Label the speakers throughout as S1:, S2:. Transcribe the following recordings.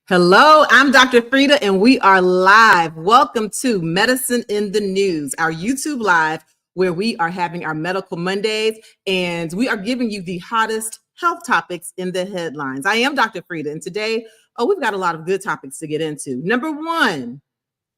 S1: Hello, I'm Dr. Frita, and we are live. Welcome to Medicine in the News, our YouTube live, where we are having our Medical Mondays, and we are giving you the hottest health topics in the headlines. I am Dr. Frita, and today, we've got a lot of good topics to get into. Number one,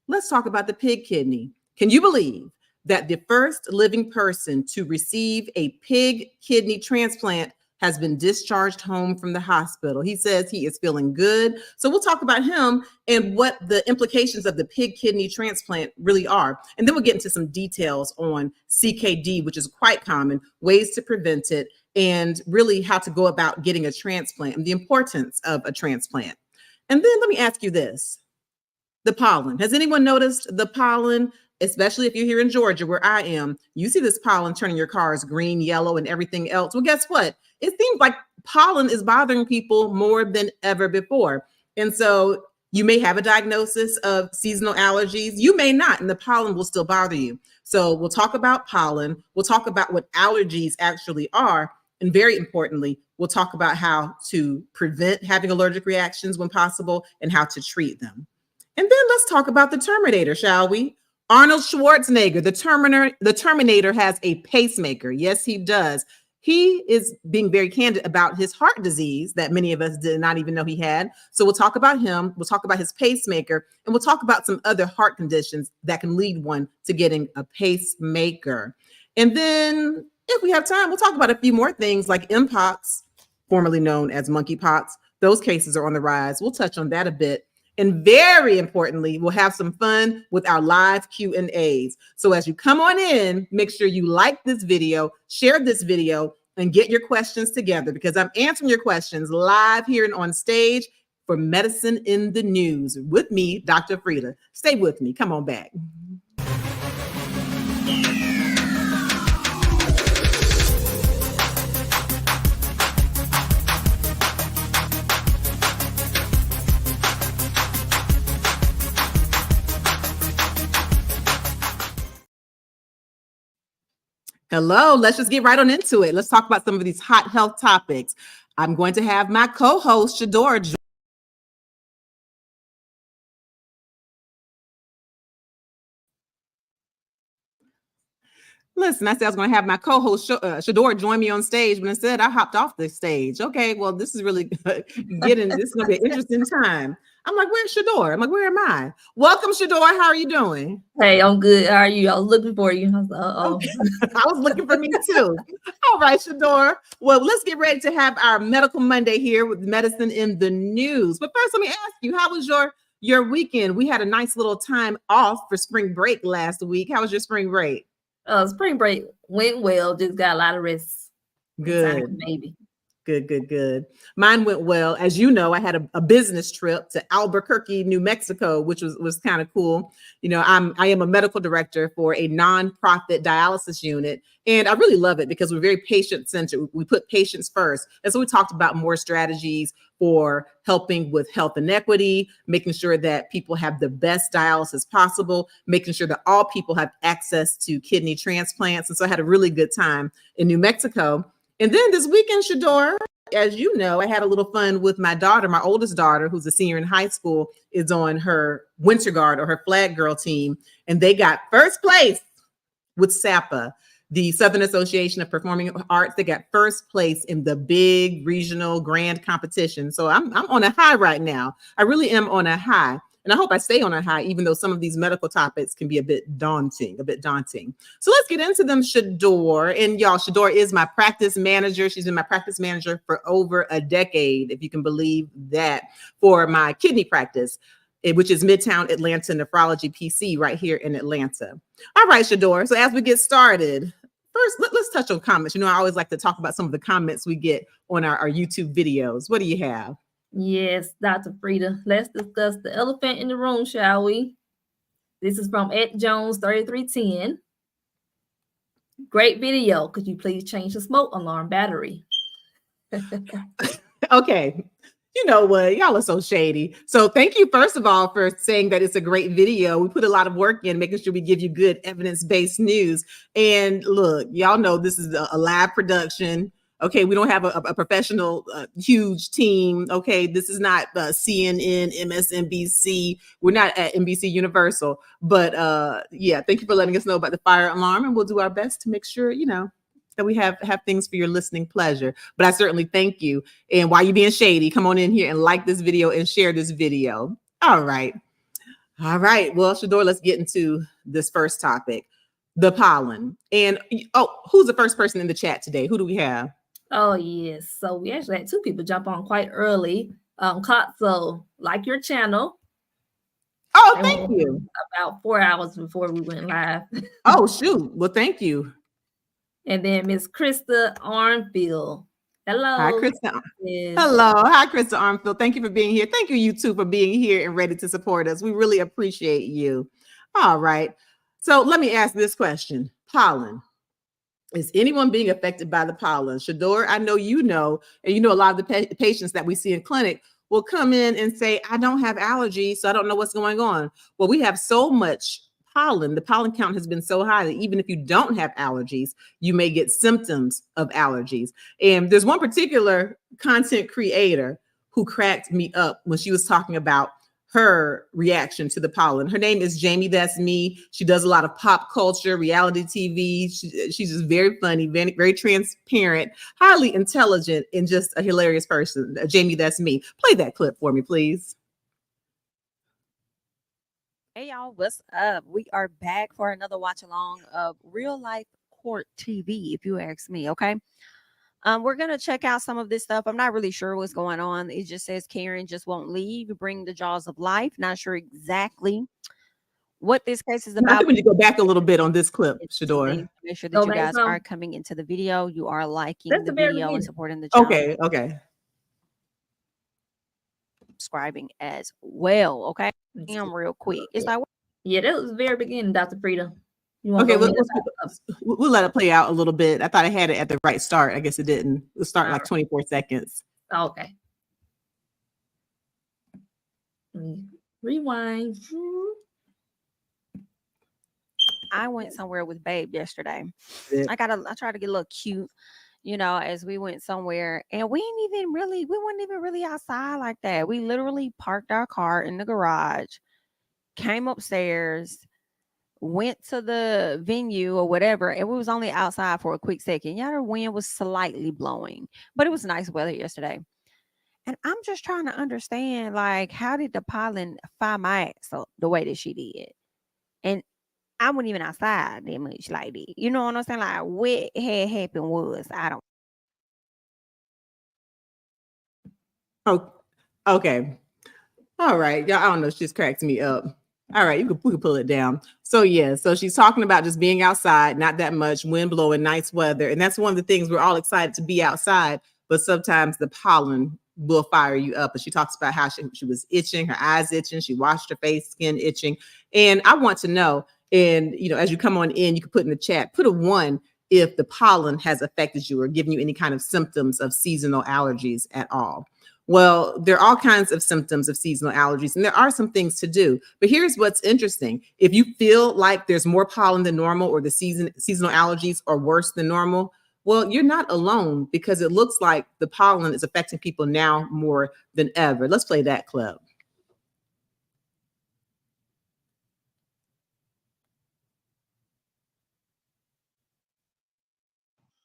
S1: let's talk about the pig kidney. Can you believe that the first living person to receive a pig kidney transplant has been discharged home from the hospital? He says he is feeling good. So we'll talk about him and what the implications of the pig kidney transplant really are. And then we'll get into some details on CKD, which is quite common, ways to prevent it, and really how to go about getting a transplant and the importance of a transplant. And then let me ask you this. The pollen. Has anyone noticed the pollen, especially if you're here in Georgia, where I am? You see this pollen turning your cars green, yellow, and everything else. Well, guess what? It seems like pollen is bothering people more than ever before. And so you may have a diagnosis of seasonal allergies. You may not, and the pollen will still bother you. So we'll talk about pollen. We'll talk about what allergies actually are. And very importantly, we'll talk about how to prevent having allergic reactions when possible and how to treat them. And then let's talk about the Terminator, shall we? Arnold Schwarzenegger, the Terminator has a pacemaker. Yes, he does. He is being very candid about his heart disease that many of us did not even know he had. So we'll talk about him. We'll talk about his pacemaker, and we'll talk about some other heart conditions that can lead one to getting a pacemaker. And then if we have time, we'll talk about a few more things like Mpox, formerly known as monkeypox. Those cases are on the rise. We'll touch on that a bit. And very importantly, we'll have some fun with our live Q&As. So as you come on in, make sure you like this video, share this video, and get your questions together, because I'm answering your questions live here and on stage for Medicine in the News with me, Dr. Frita. Stay with me. Come on back. Hello, let's just get right on into it. Let's talk about some of these hot health topics. I'm going to have my co-host, Shador. Listen, I said I was going to have my co-host, Shador, join me on stage, but instead I hopped off the stage. Okay, well, this is really this is going to be an interesting time. I'm like, where's Shador? I'm like, where am I? Welcome, Shador. How are you doing?
S2: Hey, I'm good. How are you? I was looking for you. I was like,
S1: okay. I was looking for me too. All right, Shador. Well, let's get ready to have our Medical Monday here with Medicine in the News. But first, let me ask you, how was your weekend? We had a nice little time off for spring break last week. How was your spring break?
S2: Spring break went well. Just got a lot of rest.
S1: Good.
S2: Maybe.
S1: Good. Mine went well. As you know, I had a business trip to Albuquerque, New Mexico, which was kind of cool. You know, I am a medical director for a nonprofit dialysis unit, and I really love it because we're very patient-centered. We put patients first. And so we talked about more strategies for helping with health inequity, making sure that people have the best dialysis possible, making sure that all people have access to kidney transplants. And so I had a really good time in New Mexico. And then this weekend, Shador, as you know, I had a little fun with my daughter. My oldest daughter, who's a senior in high school, is on her Winter Guard or her flag girl team. And they got first place with SAPA, the Southern Association of Performing Arts. They got first place in the big regional grand competition. So I'm on a high right now. I really am on a high. And I hope I stay on a high, even though some of these medical topics can be a bit daunting. So let's get into them, Shador. And y'all, Shador is my practice manager. She's been my practice manager for over a decade, if you can believe that, for my kidney practice, which is Midtown Atlanta Nephrology PC right here in Atlanta. All right, Shador. So as we get started, first, let's touch on comments. You know, I always like to talk about some of the comments we get on our YouTube videos. What do you have?
S2: Yes, Dr. Frita. Let's discuss the elephant in the room, shall we? This is from Ed Jones 3310. Great video. Could you please change the smoke alarm battery?
S1: Okay. You know what? Y'all are so shady. So thank you, first of all, for saying that it's a great video. We put a lot of work in making sure we give you good evidence-based news. And look, y'all know this is a live production. Okay, we don't have a professional, huge team. Okay, this is not CNN, MSNBC. We're not at NBC Universal. But yeah, thank you for letting us know about the fire alarm, and we'll do our best to make sure, you know, that we have things for your listening pleasure. But I certainly thank you. And while you're being shady, come on in here and like this video and share this video. All right. All right. Well, Shador, let's get into this first topic, the pollen. And oh, who's the first person in the chat today? Who do we have?
S2: Oh, yes. So we actually had 2 people jump on quite early. Kotso, like your channel.
S1: Oh, thank you.
S2: About 4 hours before we went live.
S1: Oh, shoot. Well, thank you.
S2: And then Miss Krista Armfield. Hello.
S1: Hi, Krista.
S2: Yes.
S1: Hello. Hi, Krista Armfield. Thank you for being here. Thank you, you two, for being here and ready to support us. We really appreciate you. All right. So let me ask this question. Pollen. Is anyone being affected by the pollen? Shador, I know you know, and you know a lot of the patients that we see in clinic will come in and say, I don't have allergies, so I don't know what's going on. Well, we have so much pollen. The pollen count has been so high that even if you don't have allergies, you may get symptoms of allergies. And there's one particular content creator who cracked me up when she was talking about her reaction to the pollen. Her name is Jamie That's Me. She does a lot of pop culture, reality TV. She's just very funny, very, very transparent, highly intelligent, and just a hilarious person. Jamie That's Me. Play that clip for me, please.
S3: Hey y'all, what's up? We are back for another watch along of Real Life Court TV, if you ask me, okay? We're going to check out some of this stuff. I'm not really sure what's going on. It just says Karen just won't leave. Bring the jaws of life. Not sure exactly what this case is about.
S1: I think we need to go back a little bit on this clip, Shador.
S3: Make sure that you guys are coming into the video. You are liking the video and supporting the channel.
S1: Okay.
S3: Subscribing as well, okay? Damn, real quick. It's like,
S2: yeah, that was the very beginning, Dr. Frita.
S1: Okay, we'll let it play out a little bit. I thought I had it at the right start. I guess it didn't. It'll start like 24 seconds.
S2: Okay. Rewind.
S3: I went somewhere with Babe yesterday. I tried to get a little cute, you know, as we went somewhere, and we weren't even really outside like that. We literally parked our car in the garage, came upstairs, went to the venue or whatever, and we was only outside for a quick second. Yeah, the wind was slightly blowing, but it was nice weather yesterday. And I'm just trying to understand, like, how did the pollen find my ass the way that she did? And I wasn't even outside that much like that. You know what I'm saying? Like, what had happened was, I don't.
S1: Oh, okay. All right. Y'all, I don't know. She's cracked me up. All right, we can pull it down. So yeah, so she's talking about just being outside, not that much, wind blowing, nice weather. And that's one of the things, we're all excited to be outside, but sometimes the pollen will fire you up. And she talks about how she was itching, her eyes itching, she washed her face, skin itching. And I want to know, and you know, as you come on in, you can put in the chat, put a 1 if the pollen has affected you or given you any kind of symptoms of seasonal allergies at all. Well, there are all kinds of symptoms of seasonal allergies, and there are some things to do. But here's what's interesting. If you feel like there's more pollen than normal, or the seasonal allergies are worse than normal, well, you're not alone, because it looks like the pollen is affecting people now more than ever. Let's play that clip.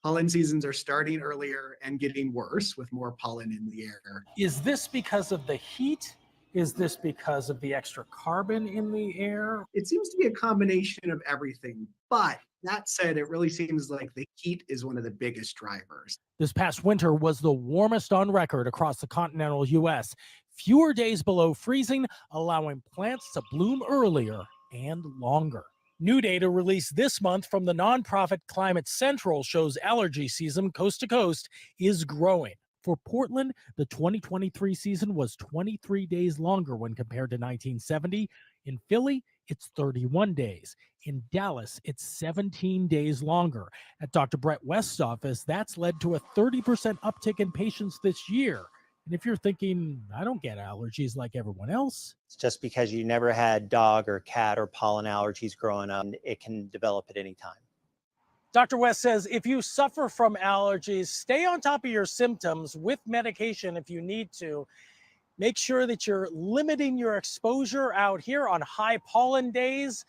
S4: Pollen seasons are starting earlier and getting worse with more pollen in the air.
S5: Is this because of the heat? Is this because of the extra carbon in the air?
S4: It seems to be a combination of everything. But that said, it really seems like the heat is one of the biggest drivers.
S5: This past winter was the warmest on record across the continental U.S. Fewer days below freezing, allowing plants to bloom earlier and longer. New data released this month from the nonprofit Climate Central shows allergy season coast to coast is growing. For Portland, the 2023 season was 23 days longer when compared to 1970. In Philly, it's 31 days. In Dallas, it's 17 days longer. At Dr. Brett West's office, that's led to a 30% uptick in patients this year. And if you're thinking, I don't get allergies like everyone else.
S6: It's just because you never had dog or cat or pollen allergies growing up, it can develop at any time.
S5: Dr. West says, if you suffer from allergies, stay on top of your symptoms with medication if you need to. Make sure that you're limiting your exposure out here on high pollen days.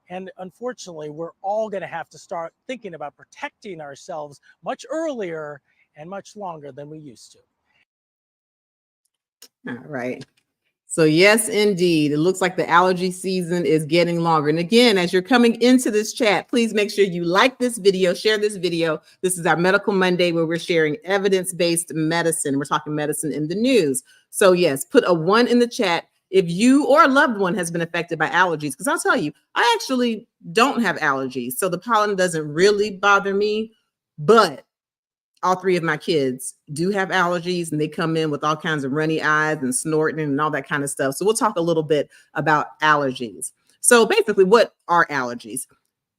S5: And unfortunately, we're all going to have to start thinking about protecting ourselves much earlier and much longer than we used to.
S1: All right. So yes, indeed. It looks like the allergy season is getting longer. And again, as you're coming into this chat, please make sure you like this video, share this video. This is our Medical Monday where we're sharing evidence-based medicine. We're talking medicine in the news. So yes, put a 1 in the chat if you or a loved one has been affected by allergies. Because I'll tell you, I actually don't have allergies. So the pollen doesn't really bother me, but all 3 of my kids do have allergies, and they come in with all kinds of runny eyes and snorting and all that kind of stuff. So we'll talk a little bit about allergies. So basically, what are allergies?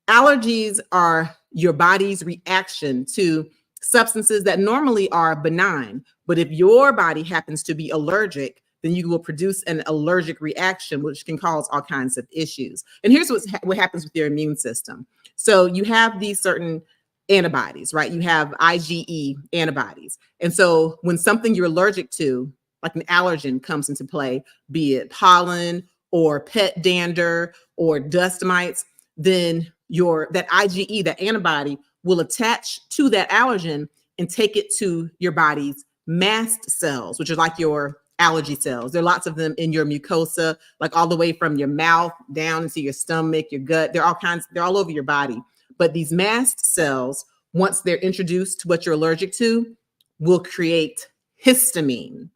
S1: Allergies are your body's reaction to substances that normally are benign. But if your body happens to be allergic, then you will produce an allergic reaction, which can cause all kinds of issues. And here's what happens with your immune system. So you have these certain antibodies, right? You have IgE antibodies. And so when something you're allergic to, like an allergen, comes into play, be it pollen or pet dander or dust mites, then that IgE, that antibody, will attach to that allergen and take it to your body's mast cells, which are like your allergy cells. There are lots of them in your mucosa, like all the way from your mouth down into your stomach, your gut. They're all over your body. But these mast cells, once they're introduced to what you're allergic to, will create histamine.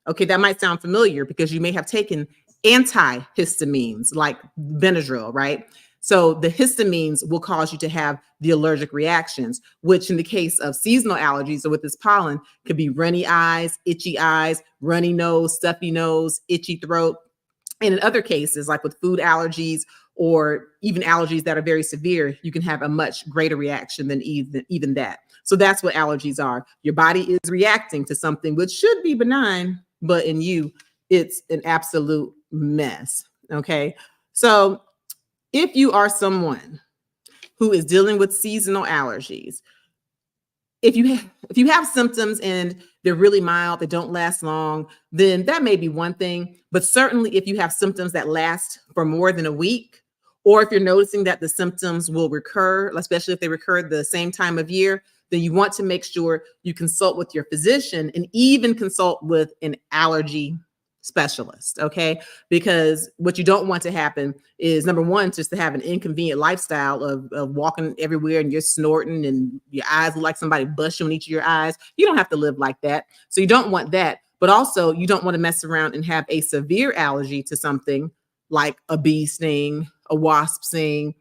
S1: Okay, that might sound familiar because you may have taken antihistamines like Benadryl, right? So the histamines will cause you to have the allergic reactions, which in the case of seasonal allergies or with this pollen could be runny eyes, runny nose, stuffy nose, itchy throat. And in other cases, like with food allergies or even allergies that are very severe, you can have a much greater reaction than even that. So that's what allergies are. Your body is reacting to something which should be benign, but in you, it's an absolute mess. Okay. So if you are someone who is dealing with seasonal allergies, if you have symptoms and they're really mild, they don't last long, then that may be one thing. But certainly if you have symptoms that last for more than a week, or if you're noticing that the symptoms will recur, especially if they recur the same time of year, then you want to make sure you consult with your physician and even consult with an allergy specialist, okay? Because what you don't want to happen is, number one, just to have an inconvenient lifestyle of walking everywhere and you're snorting and your eyes look like somebody bust you on each of your eyes. You don't have to live like that. So you don't want that. But also, you don't want to mess around and have a severe allergy to something like a bee sting, a wasp sting,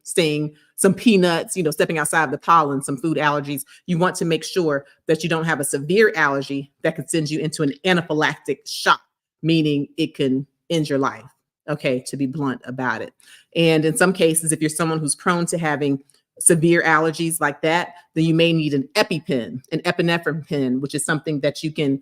S1: some peanuts, stepping outside of the pollen, some food allergies. You want to make sure that you don't have a severe allergy that could send you into an anaphylactic shock, meaning it can end your life, okay, to be blunt about it. And in some cases, if you're someone who's prone to having severe allergies like that, then you may need an EpiPen, an epinephrine pen, which is something that you can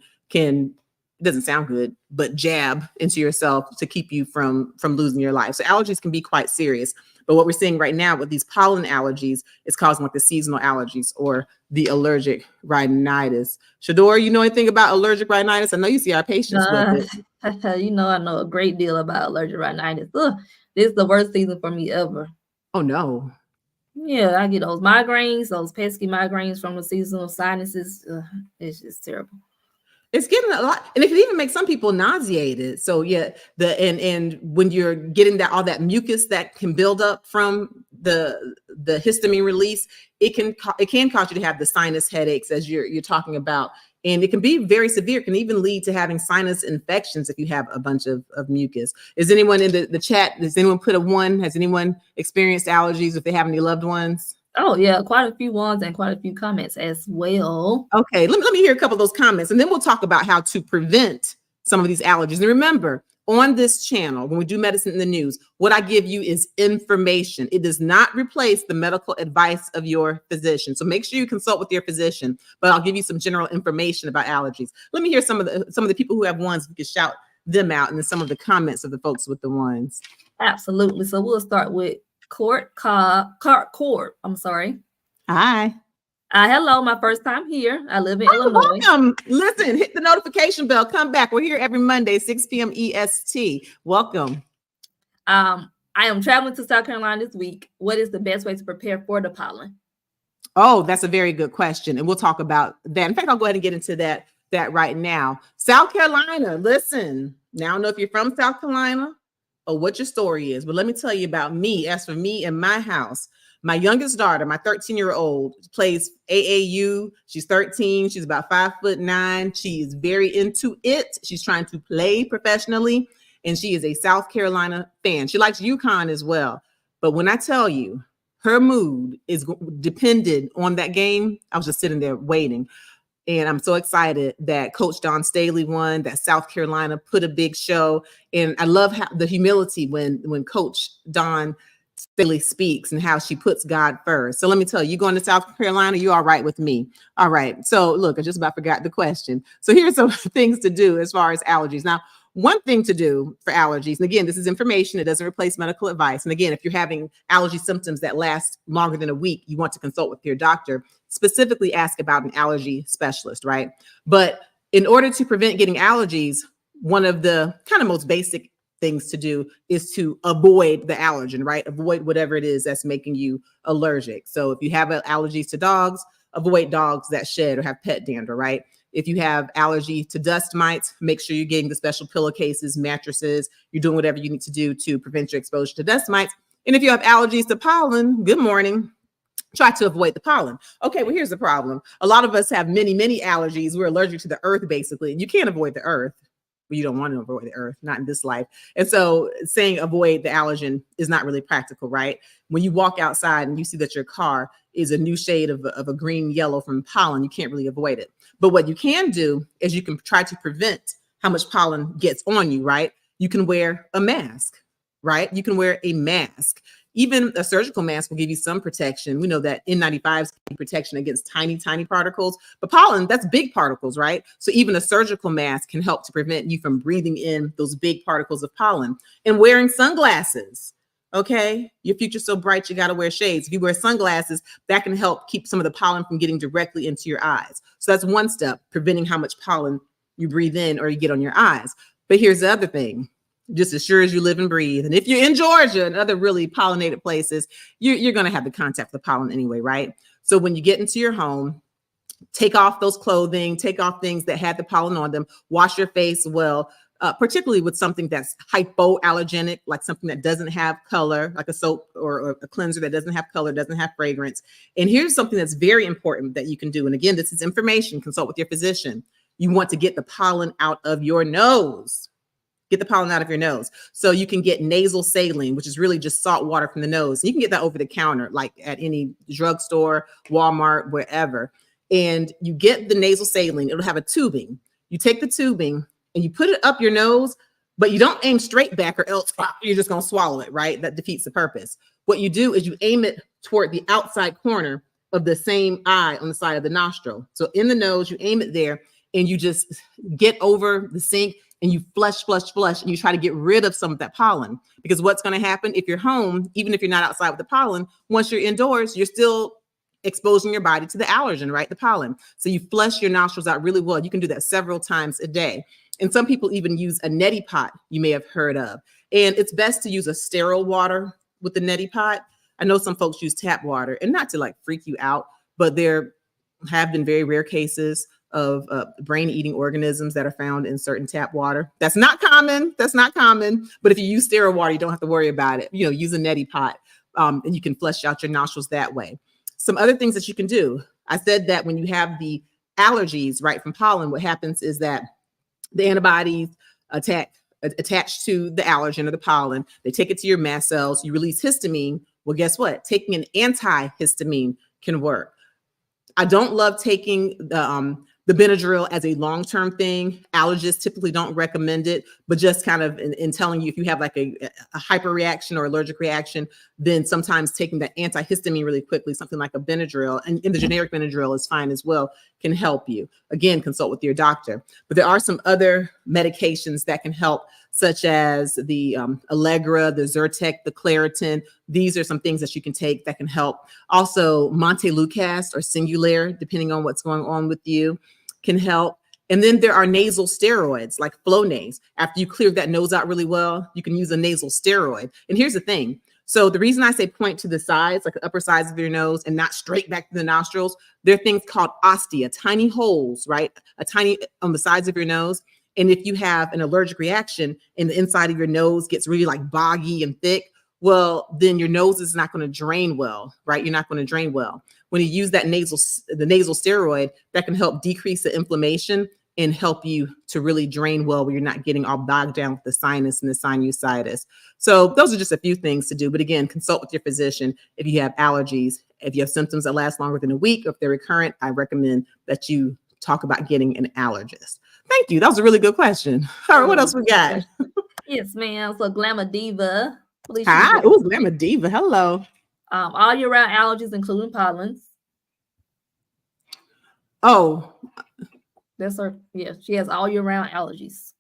S1: it doesn't sound good, but jab into yourself to keep you from losing your life. So allergies can be quite serious. But what we're seeing right now with these pollen allergies is causing like the seasonal allergies or the allergic rhinitis. Shador, you know anything about allergic rhinitis? I know you see our patients with it.
S2: I know a great deal about allergic rhinitis. Ugh, this is the worst season for me ever.
S1: Oh, no.
S2: Yeah, I get those migraines, those pesky migraines from the seasonal sinuses. It's just terrible.
S1: It's getting a lot, and it can even make some people nauseated. So yeah, and when you're getting all that mucus that can build up from the histamine release, it can cause you to have the sinus headaches as you're talking about, and it can be very severe. It can even lead to having sinus infections if you have a bunch of mucus. Is anyone in the chat? Does anyone put a 1? Has anyone experienced allergies if they have any loved ones?
S2: Oh, yeah, quite a few ones and quite a few comments as well.
S1: Okay, let me hear a couple of those comments, and then we'll talk about how to prevent some of these allergies. And remember, on this channel, when we do medicine in the news, what I give you is information. It does not replace the medical advice of your physician. So make sure you consult with your physician, but I'll give you some general information about allergies. Let me hear some of the people who have ones. We can shout them out, and then some of the comments of the folks with the ones.
S2: Absolutely. So we'll start with Court. I'm sorry.
S1: Hi.
S2: Hello, my first time here. I live in
S1: Oh,
S2: Illinois.
S1: welcome. Listen, hit the notification bell. Come back. We're here every Monday, 6 p.m. EST. Welcome.
S2: I am traveling to South Carolina this week. What is the best way to prepare for the pollen?
S1: Oh, that's a very good question. And we'll talk about that. In fact, I'll go ahead and get into that right now. South Carolina, listen. Now I don't know if you're from South Carolina or what your story is, but let me tell you about me. As for me and my house, my youngest daughter, my 13-year-old, plays AAU. She's 13. She's about 5'9". She is very into it. She's trying to play professionally, and she is a South Carolina fan. She likes UConn as well. But when I tell you, her mood is dependent on that game, I was just sitting there waiting. And I'm so excited that Coach Don Staley won, that South Carolina put a big show. And I love how the humility when Coach Don Staley speaks and how she puts God first. So let me tell you, going to South Carolina, you all right with me? All right. So look, I just about forgot the question. So here's some things to do as far as allergies. Now, one thing to do for allergies, and again, this is information, it doesn't replace medical advice. And again, if you're having allergy symptoms that last longer than a week, you want to consult with your doctor, specifically ask about an allergy specialist, right? But in order to prevent getting allergies, one of the kind of most basic things to do is to avoid the allergen, right? Avoid whatever it is that's making you allergic. So if you have allergies to dogs, avoid dogs that shed or have pet dander, right? If you have allergy to dust mites, make sure you're getting the special pillowcases, mattresses. You're doing whatever you need to do to prevent your exposure to dust mites. And if you have allergies to pollen, good morning. Try to avoid the pollen. Okay, well, here's the problem. A lot of us have many allergies. We're allergic to the earth, basically. You can't avoid the earth. But you don't want to avoid the earth, not in this life. And so saying avoid the allergen is not really practical, right? When you walk outside and you see that your car is a new shade of a green yellow from pollen, you can't really avoid it. But what you can do is you can try to prevent how much pollen gets on you, right? You can wear a mask, right? You can wear a mask. Even a surgical mask will give you some protection. We know that N95s give protection against tiny particles, but pollen, that's big particles, right? So even a surgical mask can help to prevent you from breathing in those big particles of pollen. And wearing sunglasses, okay? Your future's so bright, you gotta wear shades. If you wear sunglasses, that can help keep some of the pollen from getting directly into your eyes. So that's one step, preventing how much pollen you breathe in or you get on your eyes. But here's the other thing. Just as sure as you live and breathe. And if you're in Georgia and other really pollinated places, you're going to have the contact with pollen anyway, right? So when you get into your home, take off those clothing, take off things that had the pollen on them, wash your face well, particularly with something that's hypoallergenic, like something that doesn't have color, like a soap or a cleanser that doesn't have color, doesn't have fragrance. And here's something that's very important that you can do. And again, this is information, consult with your physician. You want to get the pollen out of your nose. Get the pollen out of your nose. So you can get nasal saline, which is really just salt water from the nose. You can get that over the counter, like at any drugstore, Walmart, wherever. And you get the nasal saline. It'll have a tubing. You take the tubing and you put it up your nose, but you don't aim straight back or else you're just going to swallow it, right? That defeats the purpose. What you do is you aim it toward the outside corner of the same eye on the side of the nostril. So in the nose, you aim it there and you just get over the sink and you flush, and you try to get rid of some of that pollen. Because what's going to happen if you're home, even if you're not outside with the pollen, once you're indoors, you're still exposing your body to the allergen, right? The pollen. So you flush your nostrils out really well. You can do that several times a day. And some people even use a neti pot, you may have heard of. And it's best to use a sterile water with the neti pot. I know some folks use tap water, and not to like freak you out, but there have been very rare cases of brain-eating organisms that are found in certain tap water. That's not common. That's not common. But if you use sterile water, you don't have to worry about it. You know, use a neti pot, and you can flush out your nostrils that way. Some other things that you can do. I said that when you have the allergies, right, from pollen, what happens is that the antibodies attach to the allergen or the pollen. They take it to your mast cells. You release histamine. Well, guess what? Taking an antihistamine can work. I don't love taking the Benadryl as a long-term thing. Allergists typically don't recommend it, but just kind of in telling you if you have like a hyperreaction or allergic reaction, then sometimes taking that antihistamine really quickly, something like a Benadryl, and the generic Benadryl is fine as well, can help you. Again, consult with your doctor. But there are some other medications that can help, such as the Allegra, the Zyrtec, the Claritin. these are some things that you can take that can help. Also, Montelukast or Singulair, depending on what's going on with you, can help. And then there are nasal steroids like Flonase. After you clear that nose out really well, you can use a nasal steroid. And here's the thing. So the reason I say point to the sides, like the upper sides of your nose and not straight back to the nostrils, there are things called ostia, tiny holes, right? A tiny on the sides of your nose. And if you have an allergic reaction and the inside of your nose gets really like boggy and thick, well, then your nose is not going to drain well, right? You're not going to drain well. When you use that the nasal steroid, that can help decrease the inflammation and help you to really drain well where you're not getting all bogged down with the sinus and the sinusitis. So those are just a few things to do. But again, consult with your physician if you have allergies. If you have symptoms that last longer than a week, or if they're recurrent, I recommend that you talk about getting an allergist. Thank you. That was a really good question. All right, what else we got?
S2: Yes, ma'am. So Glamour Diva.
S1: Hi. Oh, Glamour Diva. Hello.
S2: All year-round allergies, including pollens.
S1: Oh.
S2: That's her. Yeah, she has all year-round allergies.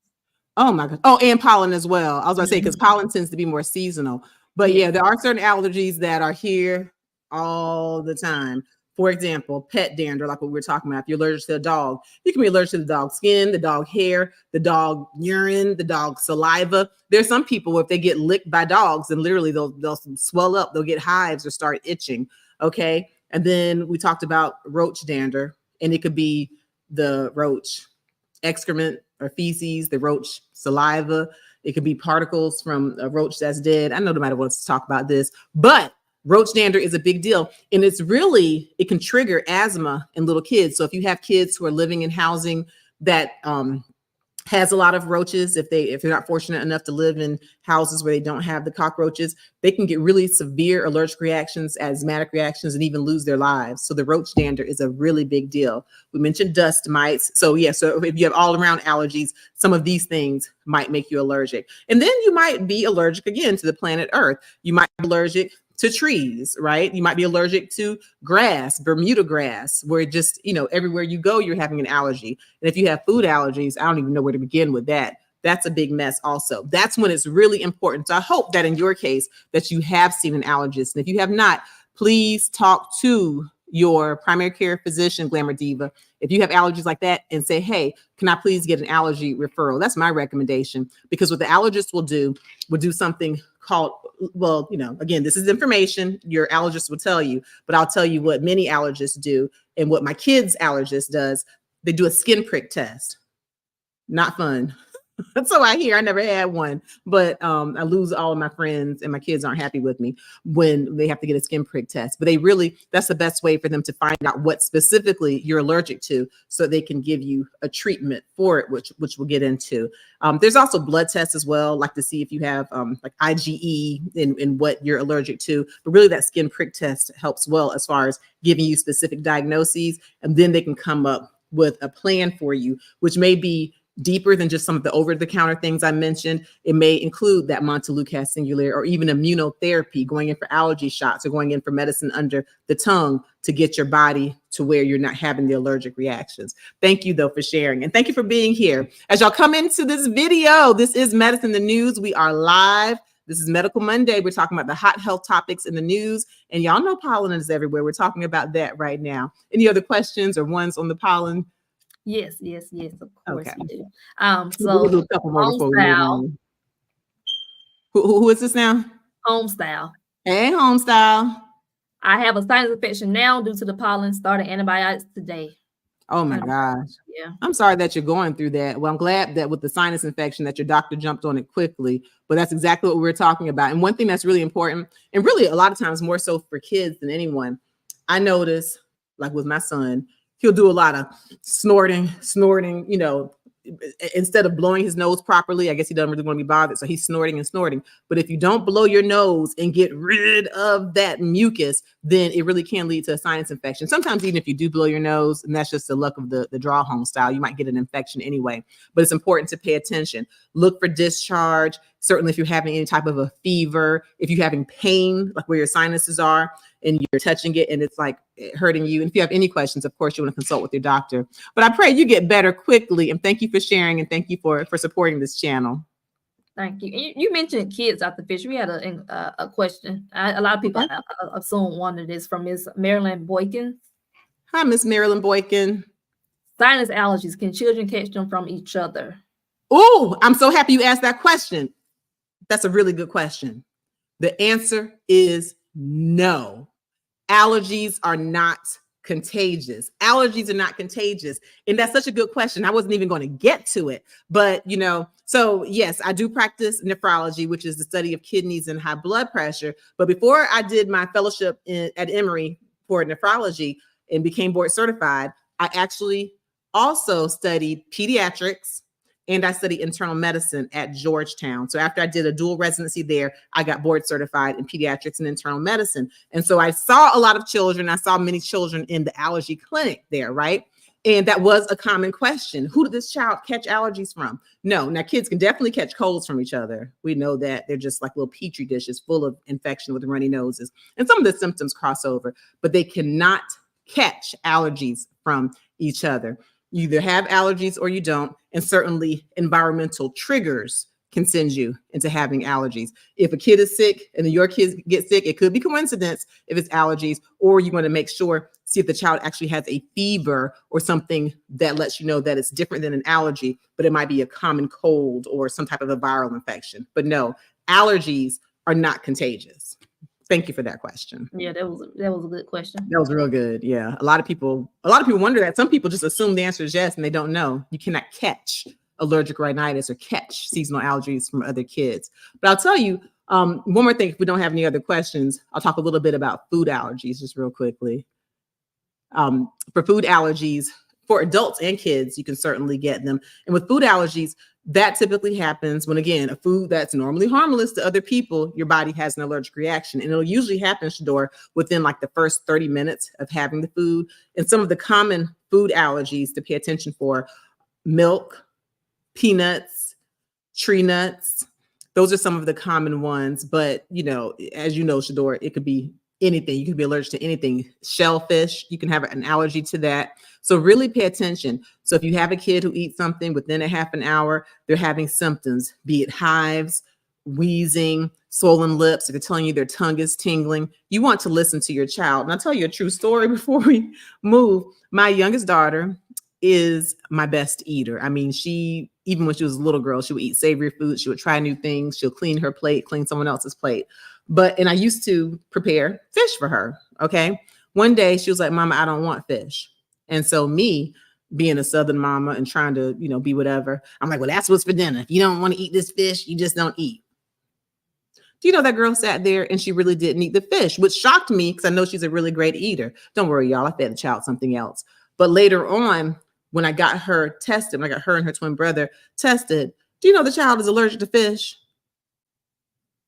S1: Oh my God. Oh, and pollen as well. I was going to say, because pollen tends to be more seasonal. But yeah, there are certain allergies that are here all the time. For example, pet dander, like what we were talking about. If you're allergic to a dog, you can be allergic to the dog's skin, the dog hair, the dog urine, the dog saliva. There's some people, if they get licked by dogs, and literally they'll swell up, they'll get hives or start itching. Okay. And then we talked about roach dander, and it could be the roach excrement or feces, the roach saliva. It could be particles from a roach that's dead. I know nobody wants to talk about this, but roach dander is a big deal. And it can trigger asthma in little kids. So if you have kids who are living in housing that has a lot of roaches, if they're not fortunate enough to live in houses where they don't have the cockroaches, they can get really severe allergic reactions, asthmatic reactions, and even lose their lives. So the roach dander is a really big deal. We mentioned dust mites. So yeah, so if you have all around allergies, some of these things might make you allergic. And then you might be allergic again to the planet Earth. You might be allergic to trees, right? You might be allergic to grass, Bermuda grass, where just, everywhere you go, you're having an allergy. And if you have food allergies, I don't even know where to begin with that. That's a big mess also. That's when it's really important. So I hope that in your case that you have seen an allergist. And if you have not, please talk to your primary care physician, Glamour Diva, if you have allergies like that, and say, hey, can I please get an allergy referral? That's my recommendation, because what the allergist will do something called, well, again, this is information your allergist will tell you, but I'll tell you what many allergists do and what my kid's allergist does. They do a skin prick test. Not fun. So I hear. I never had one, but I lose all of my friends and my kids aren't happy with me when they have to get a skin prick test. But that's the best way for them to find out what specifically you're allergic to, so they can give you a treatment for it, which we'll get into. There's also blood tests as well, like to see if you have like IgE in what you're allergic to. But really that skin prick test helps well as far as giving you specific diagnoses, and then they can come up with a plan for you, which may be deeper than just some of the over-the-counter things I mentioned. It may include that Montelukast Singulair, or even immunotherapy, going in for allergy shots or going in for medicine under the tongue to get your body to where you're not having the allergic reactions. Thank you, though, for sharing. And thank you for being here. As y'all come into this video, this is Medicine in the News. We are live. This is Medical Monday. We're talking about the hot health topics in the news. And y'all know pollen is everywhere. We're talking about that right now. Any other questions or ones on the pollen?
S2: Yes, of course we do.
S1: We'll do a couple more before we move on. Who is this now?
S2: Homestyle.
S1: Hey, Homestyle.
S2: I have a sinus infection now due to the pollen. Started antibiotics today.
S1: Oh my gosh.
S2: Yeah.
S1: I'm sorry that you're going through that. Well, I'm glad that with the sinus infection that your doctor jumped on it quickly, but that's exactly what we were talking about. And one thing that's really important, and really a lot of times more so for kids than anyone, I notice, like with my son, he'll do a lot of snorting, instead of blowing his nose properly. I guess he doesn't really want to be bothered. So he's snorting and snorting. But if you don't blow your nose and get rid of that mucus, then it really can lead to a sinus infection. Sometimes even if you do blow your nose, and that's just the luck of the draw Homestyle, you might get an infection anyway. But it's important to pay attention. Look for discharge. Certainly if you're having any type of a fever, if you're having pain, like where your sinuses are, and you're touching it and it's like hurting you. And if you have any questions, of course, you want to consult with your doctor. But I pray you get better quickly. And thank you for sharing, and thank you for supporting this channel.
S2: Thank you. You mentioned kids out the fish. We had a question. A lot of people assume wondered this from Miss Marilyn Boykin.
S1: Hi, Miss Marilyn Boykin.
S2: Sinus allergies. Can children catch them from each other?
S1: Oh, I'm so happy you asked that question. That's a really good question. The answer is no. Allergies are not contagious. Allergies are not contagious. And that's such a good question. I wasn't even going to get to it. But, so yes, I do practice nephrology, which is the study of kidneys and high blood pressure. But before I did my fellowship at Emory for nephrology and became board certified, I actually also studied pediatrics, and I studied internal medicine at Georgetown. So after I did a dual residency there, I got board certified in pediatrics and internal medicine. And so I saw a lot of children. I saw many children in the allergy clinic there, right? And that was a common question. Who did this child catch allergies from? No, now kids can definitely catch colds from each other. We know that they're just like little petri dishes full of infection with runny noses. And some of the symptoms cross over, but they cannot catch allergies from each other. You either have allergies or you don't. And certainly environmental triggers can send you into having allergies. If a kid is sick and then your kids get sick, it could be coincidence if it's allergies, or you want to make sure, see if the child actually has a fever or something that lets you know that it's different than an allergy, but it might be a common cold or some type of a viral infection. But no, allergies are not contagious. Thank you for that question.
S2: Yeah, that was a good question.
S1: That was real good. Yeah. A lot of people wonder that. Some people just assume the answer is yes, and they don't know. You cannot catch allergic rhinitis or catch seasonal allergies from other kids. But I'll tell you, one more thing, if we don't have any other questions, I'll talk a little bit about food allergies just real quickly. For food allergies, for adults and kids, you can certainly get them. And with food allergies, that typically happens when, again, a food that's normally harmless to other people, your body has an allergic reaction. And it'll usually happen, Shador, within like the first 30 minutes of having the food. And some of the common food allergies to pay attention for: milk, peanuts, tree nuts. Those are some of the common ones. But, as you know, Shador, it could be anything. You could be allergic to anything. Shellfish, you can have an allergy to that. So really pay attention. So if you have a kid who eats something within a half an hour, they're having symptoms, be it hives, wheezing, swollen lips, if they're telling you their tongue is tingling, you want to listen to your child. And I'll tell you a true story before we move. My youngest daughter is my best eater. I mean, even when she was a little girl, she would eat savory foods. She would try new things. She'll clean her plate, clean someone else's plate. And I used to prepare fish for her. Okay. One day she was like, "Mama, I don't want fish." And so me being a Southern mama and trying to, be whatever, I'm like, "Well, that's what's for dinner. If you don't want to eat this fish, you just don't eat." Do you know that girl sat there and she really didn't eat the fish, which shocked me because I know she's a really great eater. Don't worry, y'all. I fed the child something else. But later on, when I got her tested, when I got her and her twin brother tested, do you know the child is allergic to fish?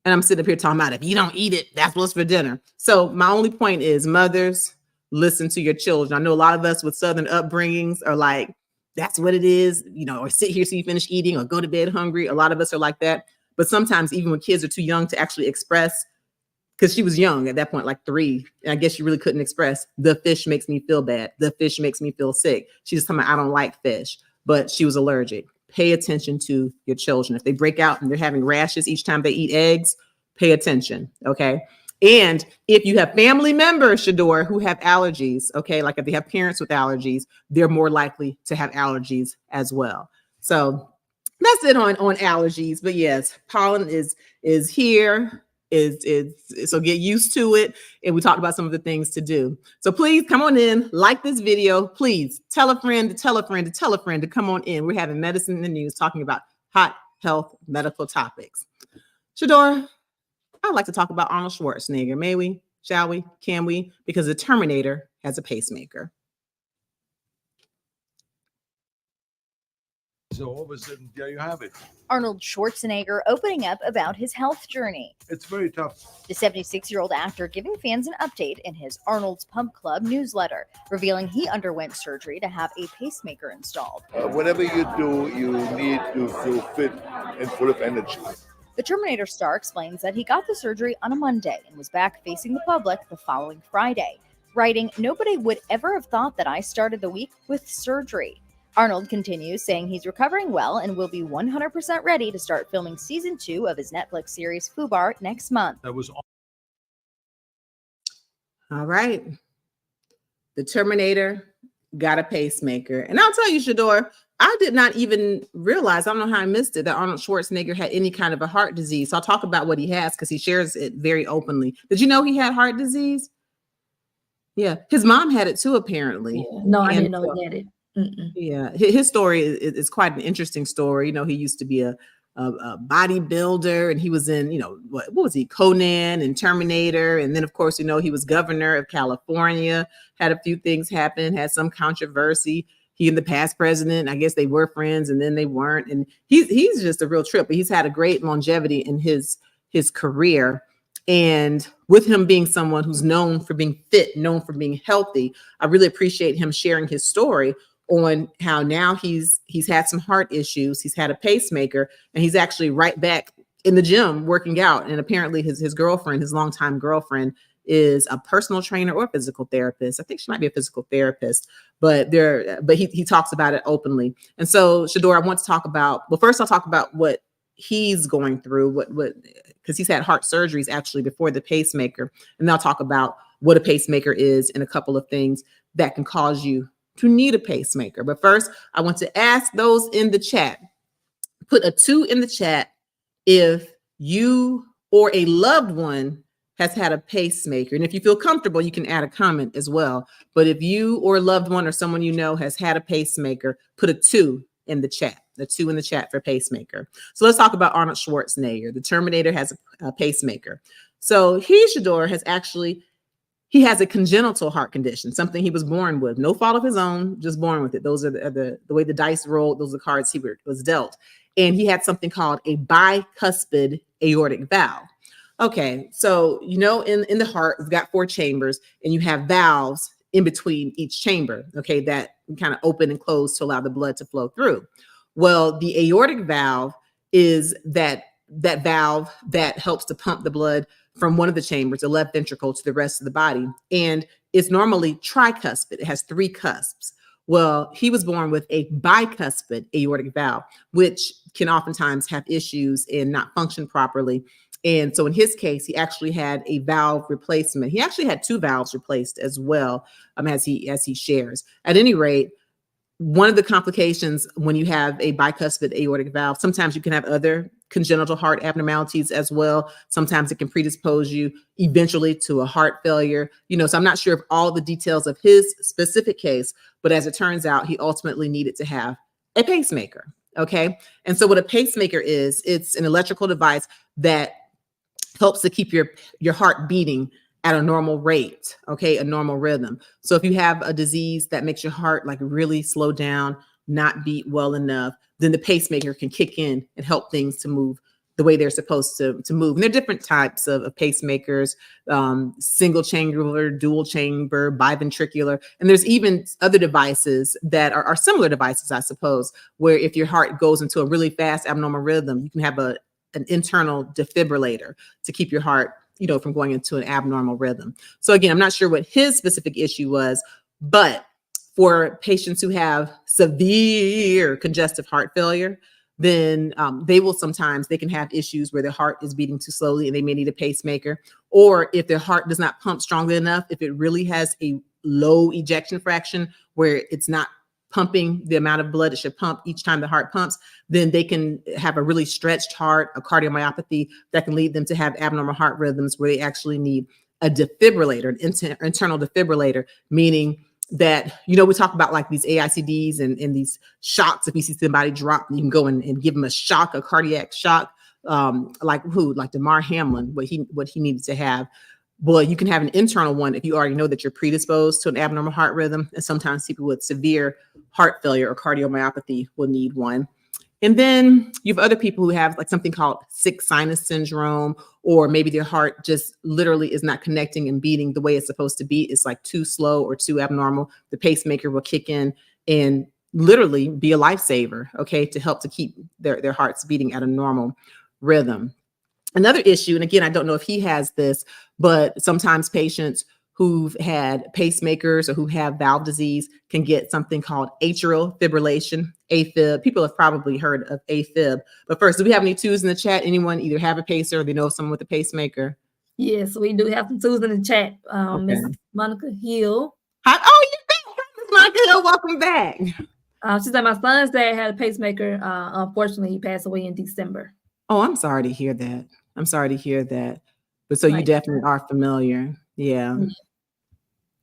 S1: And I'm sitting up here talking about, if you don't eat it, that's what's for dinner. So my only point is, mothers, listen to your children. I know a lot of us with Southern upbringings are like, that's what it is, or sit here so you finish eating or go to bed hungry. A lot of us are like that. But sometimes even when kids are too young to actually express, because she was young at that point, like 3, and I guess she really couldn't express, the fish makes me feel bad. The fish makes me feel sick. She's telling me, I don't like fish, but she was allergic. Pay attention to your children. If they break out and they're having rashes each time they eat eggs, pay attention, okay? And if you have family members, Shador, who have allergies, okay, like if they have parents with allergies, they're more likely to have allergies as well. So that's it on allergies. But yes, pollen is here. So get used to it. And we talked about some of the things to do. So please come on in, like this video. Please tell a friend to tell a friend to tell a friend to come on in. We're having Medicine in the News, talking about hot health medical topics. Shador, I'd like to talk about Arnold Schwarzenegger. May we? Shall we? Can we? Because the Terminator has a pacemaker.
S6: So all of a sudden, there you have it.
S7: Arnold Schwarzenegger opening up about his health journey.
S6: It's very tough.
S7: The 76-year-old actor giving fans an update in his Arnold's Pump Club newsletter, revealing he underwent surgery to have a pacemaker installed.
S6: Whatever you do, you need to feel fit and full of energy.
S7: The Terminator star explains that he got the surgery on a Monday and was back facing the public the following Friday, writing, "Nobody would ever have thought that I started the week with surgery. Arnold continues, saying he's recovering well and will be 100% ready to start filming season 2 of his Netflix series FUBAR next month.
S5: That was
S1: All right. The Terminator got a pacemaker. And I'll tell you, Shador, I did not even realize, I don't know how I missed it, that Arnold Schwarzenegger had any kind of a heart disease. So I'll talk about what he has because he shares it very openly. Did you know he had heart disease? Yeah. His mom had it too, apparently.
S2: Yeah. No, I
S1: And
S2: didn't know
S1: so-
S2: he had it. Mm-mm.
S1: Yeah, his story is quite an interesting story. You know, he used to be a bodybuilder, and he was in, you know, what was he, Conan and Terminator, and then of course, you know, he was governor of California. Had a few things happen, had some controversy. He and the past president, I guess they were friends, and then they weren't. And he's just a real trip. But he's had a great longevity in his career. And with him being someone who's known for being fit, known for being healthy, I really appreciate him sharing his story on how now he's had some heart issues. He's had a pacemaker, and he's actually right back in the gym working out. And apparently his girlfriend, his longtime girlfriend, is a personal trainer or a physical therapist. I think she might be a physical therapist, but he talks about it openly. And so, Shador, I want to talk about, well, first I'll talk about what he's going through, because he's had heart surgeries actually before the pacemaker. And then I'll talk about what a pacemaker is and a couple of things that can cause you to need a pacemaker. But first, I want to ask those in the chat, put a 2 in the chat if you or a loved one has had a pacemaker. And if you feel comfortable, you can add a comment as well. But if you or a loved one or someone you know has had a pacemaker, put a 2 in the chat, the 2 in the chat for pacemaker. So let's talk about Arnold Schwarzenegger. The Terminator has a pacemaker. So Shador he has a congenital heart condition, something he was born with, no fault of his own, just born with it. Those are the way the dice rolled. Those are the cards he was dealt. And he had something called a bicuspid aortic valve. Okay, so, you know, in the heart, we've got 4 chambers, and you have valves in between each chamber, okay, that kind of open and close to allow the blood to flow through. Well, the aortic valve is that valve that helps to pump the blood from one of the chambers, the left ventricle, to the rest of the body. And it's normally tricuspid. It has 3 cusps. Well, he was born with a bicuspid aortic valve, which can oftentimes have issues and not function properly. And so in his case, he actually had a valve replacement. He actually had 2 valves replaced as well, as he shares. At any rate, one of the complications when you have a bicuspid aortic valve, sometimes you can have other congenital heart abnormalities as well. Sometimes it can predispose you eventually to a heart failure. You know, so I'm not sure of all the details of his specific case, but as it turns out, he ultimately needed to have a pacemaker. Okay. And so what a pacemaker is, it's an electrical device that helps to keep your heart beating at a normal rate, okay, a normal rhythm. So if you have a disease that makes your heart like really slow down, not beat well enough, then the pacemaker can kick in and help things to move the way they're supposed to move. And there are different types of pacemakers, single chamber, dual chamber, biventricular. And there's even other devices that are similar devices, I suppose, where if your heart goes into a really fast abnormal rhythm, you can have an internal defibrillator to keep your heart, you know, from going into an abnormal rhythm. So again, I'm not sure what his specific issue was, but for patients who have severe congestive heart failure, then they can have issues where their heart is beating too slowly and they may need a pacemaker. Or if their heart does not pump strongly enough, if it really has a low ejection fraction where it's not pumping the amount of blood it should pump each time the heart pumps, then they can have a really stretched heart, a cardiomyopathy that can lead them to have abnormal heart rhythms where they actually need a defibrillator, an internal defibrillator, meaning that, you know, we talk about like these AICDs and these shocks. If you see somebody drop, you can go and give them a shock, a cardiac shock, like Damar Hamlin, what he needed to have. Well, you can have an internal one if you already know that you're predisposed to an abnormal heart rhythm. And sometimes people with severe heart failure or cardiomyopathy will need one. And then you have other people who have like something called sick sinus syndrome, or maybe their heart just literally is not connecting and beating the way it's supposed to beat. It's like too slow or too abnormal. The pacemaker will kick in and literally be a lifesaver, okay, to help to keep their hearts beating at a normal rhythm. Another issue, and again, I don't know if he has this, but sometimes patients who've had pacemakers or who have valve disease can get something called atrial fibrillation, AFib. People have probably heard of AFib. But first, do we have any twos in the chat? Anyone either have a pacer or they know someone with a pacemaker?
S2: Yes, we do have some twos in the chat. Miss Monica Hill.
S1: Hi, oh, you're back, Miss Monica Hill. Welcome back.
S2: She said my son's dad had a pacemaker. Unfortunately, he passed away in December.
S1: Oh, I'm sorry to hear that. I'm sorry to hear that. But so you definitely are familiar. Yeah.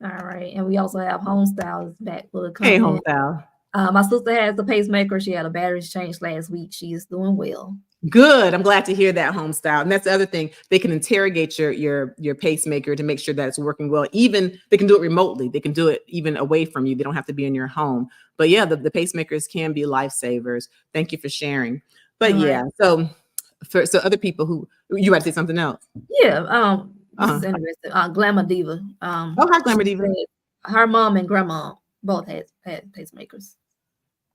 S2: All right. And we also have Homestyle back for the
S1: Hey,
S2: comment.
S1: Homestyle.
S2: My sister has a pacemaker. She had a battery change last week. She is doing well.
S1: Good. I'm glad to hear that, Homestyle. And that's the other thing. They can interrogate your pacemaker to make sure that it's working well. Even they can do it remotely. They can do it even away from you. They don't have to be in your home. But yeah, the pacemakers can be lifesavers. Thank you for sharing. But yeah, so other people who you might say something else.
S2: Yeah. This is interesting. Glamour Diva.
S1: Hi, Glamour Diva.
S2: Her mom and grandma both had pacemakers.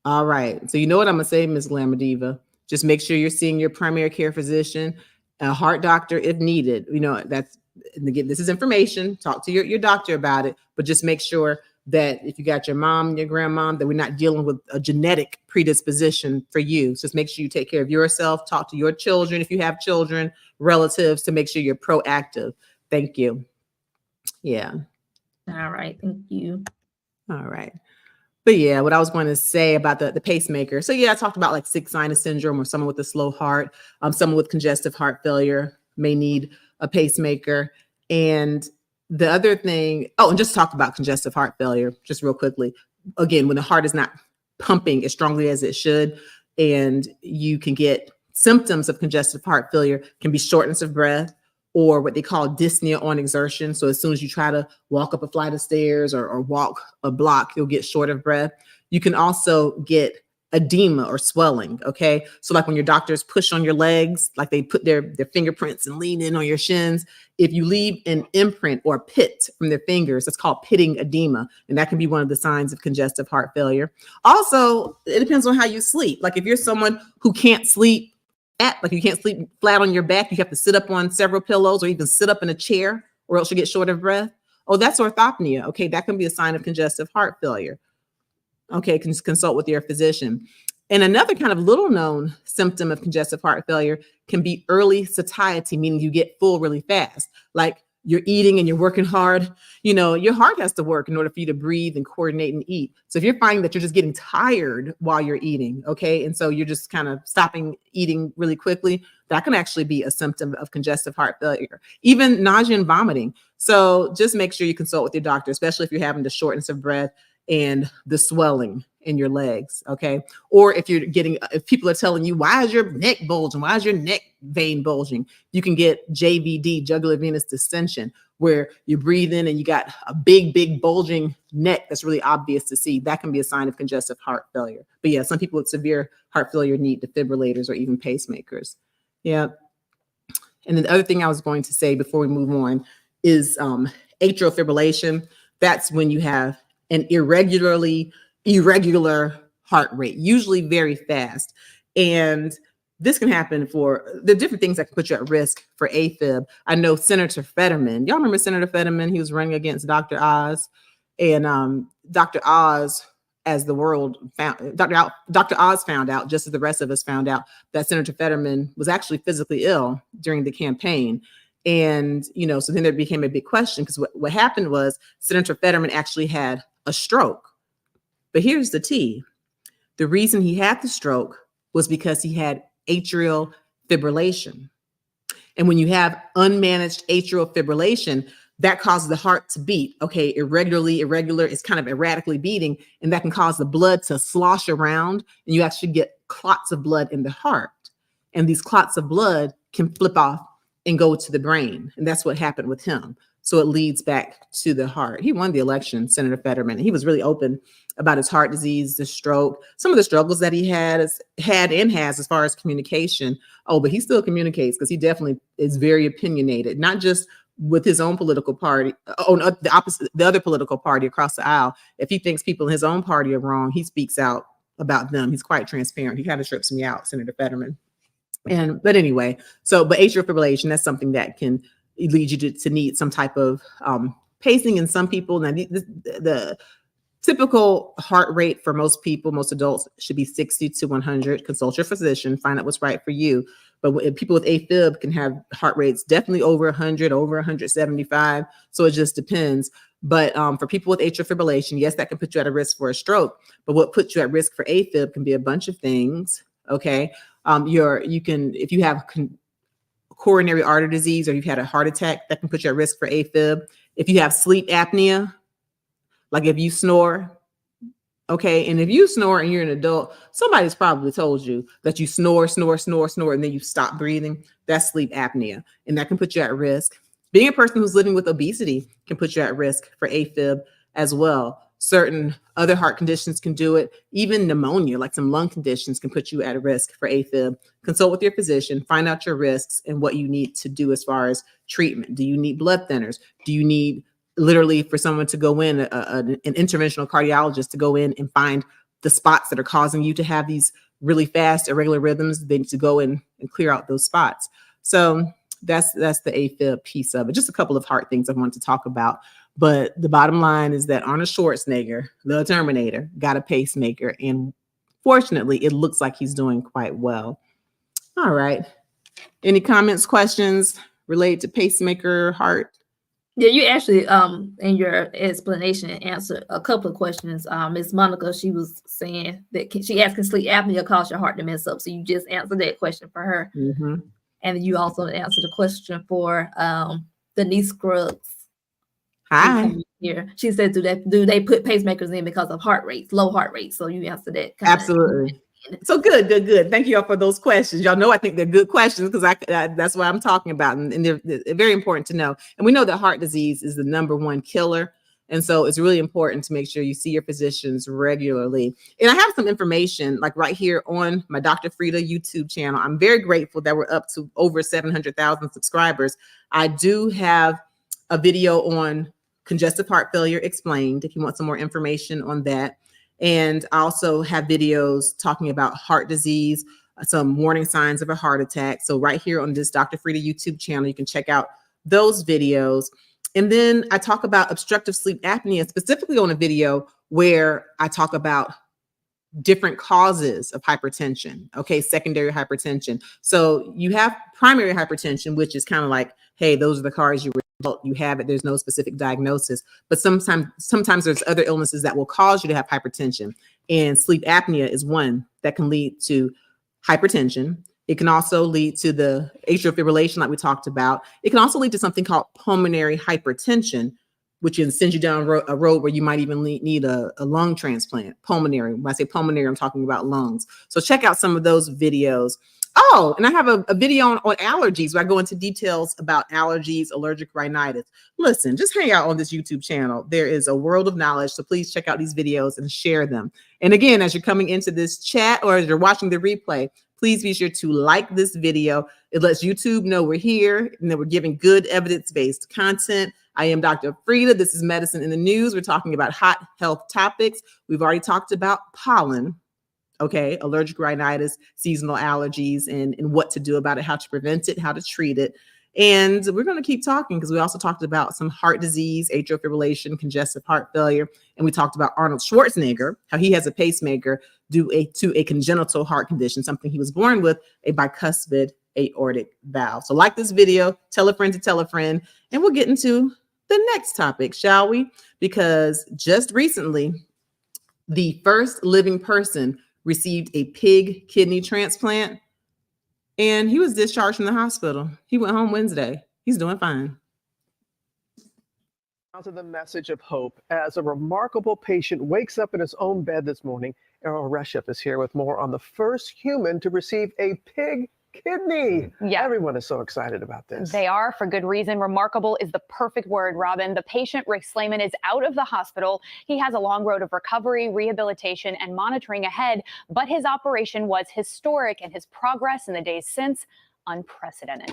S1: All right. So you know what I'm gonna say, Ms. Glamour Diva. Just make sure you're seeing your primary care physician, a heart doctor if needed. You know, that's, and again, this is information. Talk to your doctor about it, but just make sure that if you got your mom and your grandmom, that we're not dealing with a genetic predisposition for you. So just make sure you take care of yourself. Talk to your children if you have children, relatives, to make sure you're proactive. Thank you. Yeah.
S2: All right. Thank you.
S1: All right. But yeah, what I was going to say about the pacemaker. So yeah, I talked about like sick sinus syndrome or someone with a slow heart. Someone with congestive heart failure may need a pacemaker. And the other thing, and just talk about congestive heart failure, just real quickly. Again, when the heart is not pumping as strongly as it should, and you can get symptoms of congestive heart failure, can be shortness of breath, or what they call dyspnea on exertion. So as soon as you try to walk up a flight of stairs or walk a block, you'll get short of breath. You can also get edema or swelling, okay? So like when your doctors push on your legs, like they put their fingerprints and lean in on your shins, if you leave an imprint or a pit from their fingers, that's called pitting edema. And that can be one of the signs of congestive heart failure. Also, it depends on how you sleep. Like if you're someone who can't sleep, like you can't sleep flat on your back, you have to sit up on several pillows or even sit up in a chair or else you get short of breath. Oh, that's orthopnea. Okay, that can be a sign of congestive heart failure. Okay, consult with your physician. And another kind of little known symptom of congestive heart failure can be early satiety, meaning you get full really fast. Like you're eating and you're working hard, you know, your heart has to work in order for you to breathe and coordinate and eat. So if you're finding that you're just getting tired while you're eating, okay, and so you're just kind of stopping eating really quickly, that can actually be a symptom of congestive heart failure. Even nausea and vomiting. So just make sure you consult with your doctor, especially if you're having the shortness of breath and the swelling in your legs, okay? Or if people are telling you, why is your neck bulging? Why is your neck vein bulging? You can get JVD, jugular venous distension, where you breathe in and you got a big bulging neck that's really obvious to see. That can be a sign of congestive heart failure. But yeah, some people with severe heart failure need defibrillators or even pacemakers. Yeah. And then the other thing I was going to say before we move on is atrial fibrillation. That's when you have an irregular heart rate, usually very fast. And this can happen for the different things that can put you at risk for AFib. I know Senator Fetterman, y'all remember Senator Fetterman? He was running against Dr. Oz, and Dr. Oz, as the world found, Dr. Oz found out, just as the rest of us found out, that Senator Fetterman was actually physically ill during the campaign. And, you know, so then there became a big question, because what happened was Senator Fetterman actually had a stroke. But here's the tea. The reason he had the stroke was because he had atrial fibrillation. And when you have unmanaged atrial fibrillation, that causes the heart to beat, okay, irregular, it's kind of erratically beating, and that can cause the blood to slosh around, and you actually get clots of blood in the heart. And these clots of blood can flip off and go to the brain. And that's what happened with him. So it leads back to the heart. He won the election, Senator Fetterman. And he was really open about his heart disease, the stroke, some of the struggles that he had and has as far as communication. Oh, but he still communicates, because he definitely is very opinionated, not just with his own political party, the other political party across the aisle. If he thinks people in his own party are wrong, he speaks out about them. He's quite transparent. He kind of trips me out, Senator Fetterman. But anyway, but atrial fibrillation, that's something that can lead you to need some type of pacing in some people, now the typical heart rate for most people, most adults, should be 60 to 100. Consult your physician, find out what's right for you. But people with AFib can have heart rates definitely over 100, over 175. So it just depends. But for people with atrial fibrillation, yes, that can put you at a risk for a stroke. But what puts you at risk for AFib can be a bunch of things. Okay, if you have coronary artery disease, or you've had a heart attack, that can put you at risk for AFib. If you have sleep apnea, like if you snore, okay, and if you snore and you're an adult, somebody's probably told you that you snore, and then you stop breathing. That's sleep apnea, and that can put you at risk. Being a person who's living with obesity can put you at risk for AFib as well. Certain other heart conditions can do it. Even pneumonia, like some lung conditions, can put you at a risk for AFib. Consult with your physician, find out your risks and what you need to do as far as treatment. Do you need blood thinners? Do you need literally for someone to go in, an interventional cardiologist to go in and find the spots that are causing you to have these really fast, irregular rhythms? They need to go in and clear out those spots. So that's the AFib piece of it. Just a couple of hard things I wanted to talk about. But the bottom line is that Arnold Schwarzenegger, the Terminator, got a pacemaker. And fortunately, it looks like he's doing quite well. All right. Any comments, questions related to pacemaker, heart?
S2: Yeah, you actually, in your explanation, answered a couple of questions. Miss Monica, she was saying that she asked, can sleep apnea cause your heart to mess up? So you just answered that question for her.
S1: Mm-hmm.
S2: And you also answered a question for Denise Scruggs.
S1: Hi.
S2: Here, she said, do they put pacemakers in because of heart rates, low heart rates? So you answered that.
S1: Absolutely. So good. Thank you all for those questions. Y'all know I think they're good questions because that's what I'm talking about, and they're very important to know. And we know that heart disease is the #1 killer, and so it's really important to make sure you see your physicians regularly. And I have some information like right here on my Dr. Frita YouTube channel. I'm very grateful that we're up to over 700,000 subscribers. I do have a video on congestive heart failure explained if you want some more information on that. And I also have videos talking about heart disease, some warning signs of a heart attack. So right here on this Dr. Frita YouTube channel, you can check out those videos. And then I talk about obstructive sleep apnea, specifically on a video where I talk about different causes of hypertension. Okay, secondary hypertension. So you have primary hypertension, which is kind of like, hey, those are the cars you have it. There's no specific diagnosis, but sometimes there's other illnesses that will cause you to have hypertension, and sleep apnea is one that can lead to hypertension. It can also lead to the atrial fibrillation, like we talked about. It can also lead to something called pulmonary hypertension, which sends you down a road where you might even need a lung transplant. Pulmonary. When I say pulmonary, I'm talking about lungs. So check out some of those videos. Oh, and I have a video on allergies where I go into details about allergies, allergic rhinitis. Listen, just hang out on this YouTube channel. There is a world of knowledge. So please check out these videos and share them. And again, as you're coming into this chat or as you're watching the replay, please be sure to like this video. It lets YouTube know we're here and that we're giving good evidence-based content. I am Dr. Frita. This is Medicine in the News. We're talking about hot health topics. We've already talked about pollen. Okay, allergic rhinitis, seasonal allergies, and what to do about it, how to prevent it, how to treat it. And we're going to keep talking because we also talked about some heart disease, atrial fibrillation, congestive heart failure. And we talked about Arnold Schwarzenegger, how he has a pacemaker due to a congenital heart condition, something he was born with, a bicuspid aortic valve. So like this video, tell a friend to tell a friend, and we'll get into the next topic, shall we? Because just recently, the first living person received a pig kidney transplant, and he was discharged from the hospital. He went home Wednesday. He's doing fine.
S8: To the message of hope as a remarkable patient wakes up in his own bed this morning. Errol Reshef is here with more on the first human to receive a pig kidney.
S9: Yeah.
S8: Everyone is so excited about this.
S9: They are, for good reason. Remarkable is the perfect word, Robin. The patient, Rick Slayman, is out of the hospital. He has a long road of recovery, rehabilitation, and monitoring ahead, but his operation was historic and his progress in the days since unprecedented.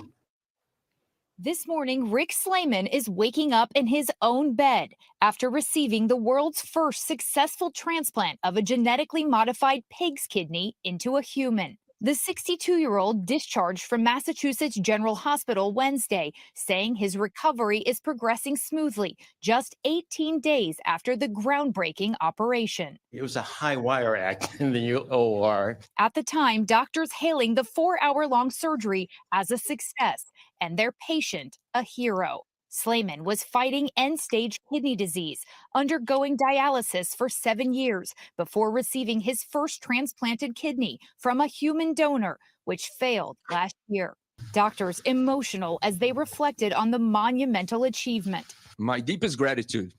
S10: This morning, Rick Slayman is waking up in his own bed after receiving the world's first successful transplant of a genetically modified pig's kidney into a human. The 62-year-old discharged from Massachusetts General Hospital Wednesday, saying his recovery is progressing smoothly just 18 days after the groundbreaking operation.
S11: It was a high wire act in the OR.
S10: At the time, doctors hailing the 4-hour-long surgery as a success and their patient a hero. Slayman was fighting end-stage kidney disease, undergoing dialysis for 7 years before receiving his first transplanted kidney from a human donor, which failed last year. Doctors emotional as they reflected on the monumental achievement.
S12: My deepest gratitude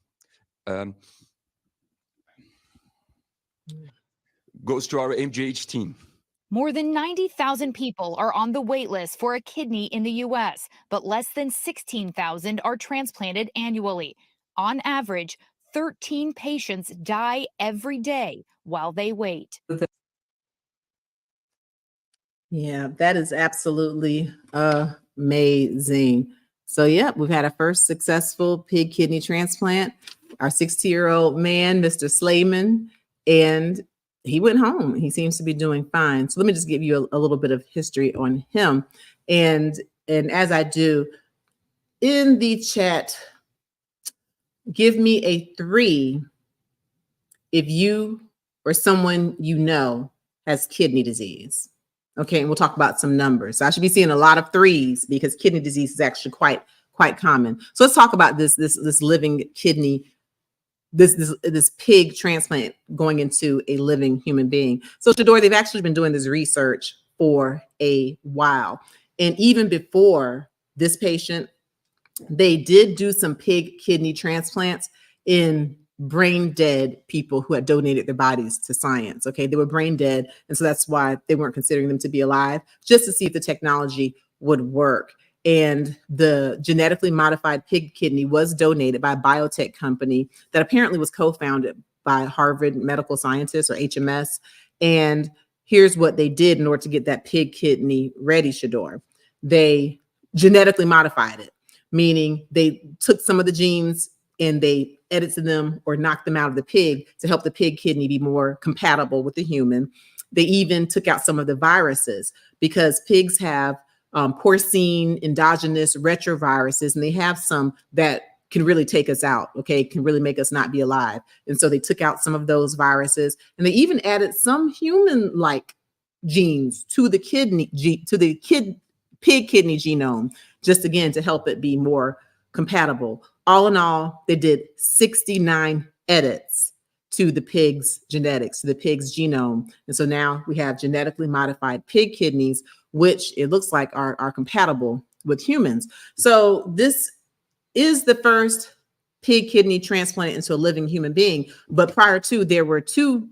S12: goes to our MGH team.
S10: More than 90,000 people are on the wait list for a kidney in the U.S., but less than 16,000 are transplanted annually. On average, 13 patients die every day while they wait.
S1: Yeah, that is absolutely amazing. So, yeah, we've had our first successful pig kidney transplant. Our 60-year-old man, Mr. Slayman, and he went home. He seems to be doing fine. So let me just give you a little bit of history on him. And as I do, in the chat, give me a 3 if you or someone you know has kidney disease. Okay, and we'll talk about some numbers. So I should be seeing a lot of 3s because kidney disease is actually quite common. So let's talk about this living kidney, this pig transplant going into a living human being. So Shador, they've actually been doing this research for a while. And even before this patient, they did do some pig kidney transplants in brain dead people who had donated their bodies to science. Okay, they were brain dead. And so that's why they weren't considering them to be alive, just to see if the technology would work. And the genetically modified pig kidney was donated by a biotech company that apparently was co-founded by Harvard medical scientists, or HMS. And here's what they did in order to get that pig kidney ready, Shador. They genetically modified it, meaning they took some of the genes and they edited them or knocked them out of the pig to help the pig kidney be more compatible with the human. They even took out some of the viruses because pigs have porcine, endogenous retroviruses, and they have some that can really take us out, okay, can really make us not be alive. And so they took out some of those viruses, and they even added some human-like genes to the pig kidney genome, just again to help it be more compatible. All in all, they did 69 edits to the pig's genetics, to the pig's genome. And so now we have genetically modified pig kidneys, which it looks like are compatible with humans. So this is the first pig kidney transplant into a living human being. But prior to, there were 2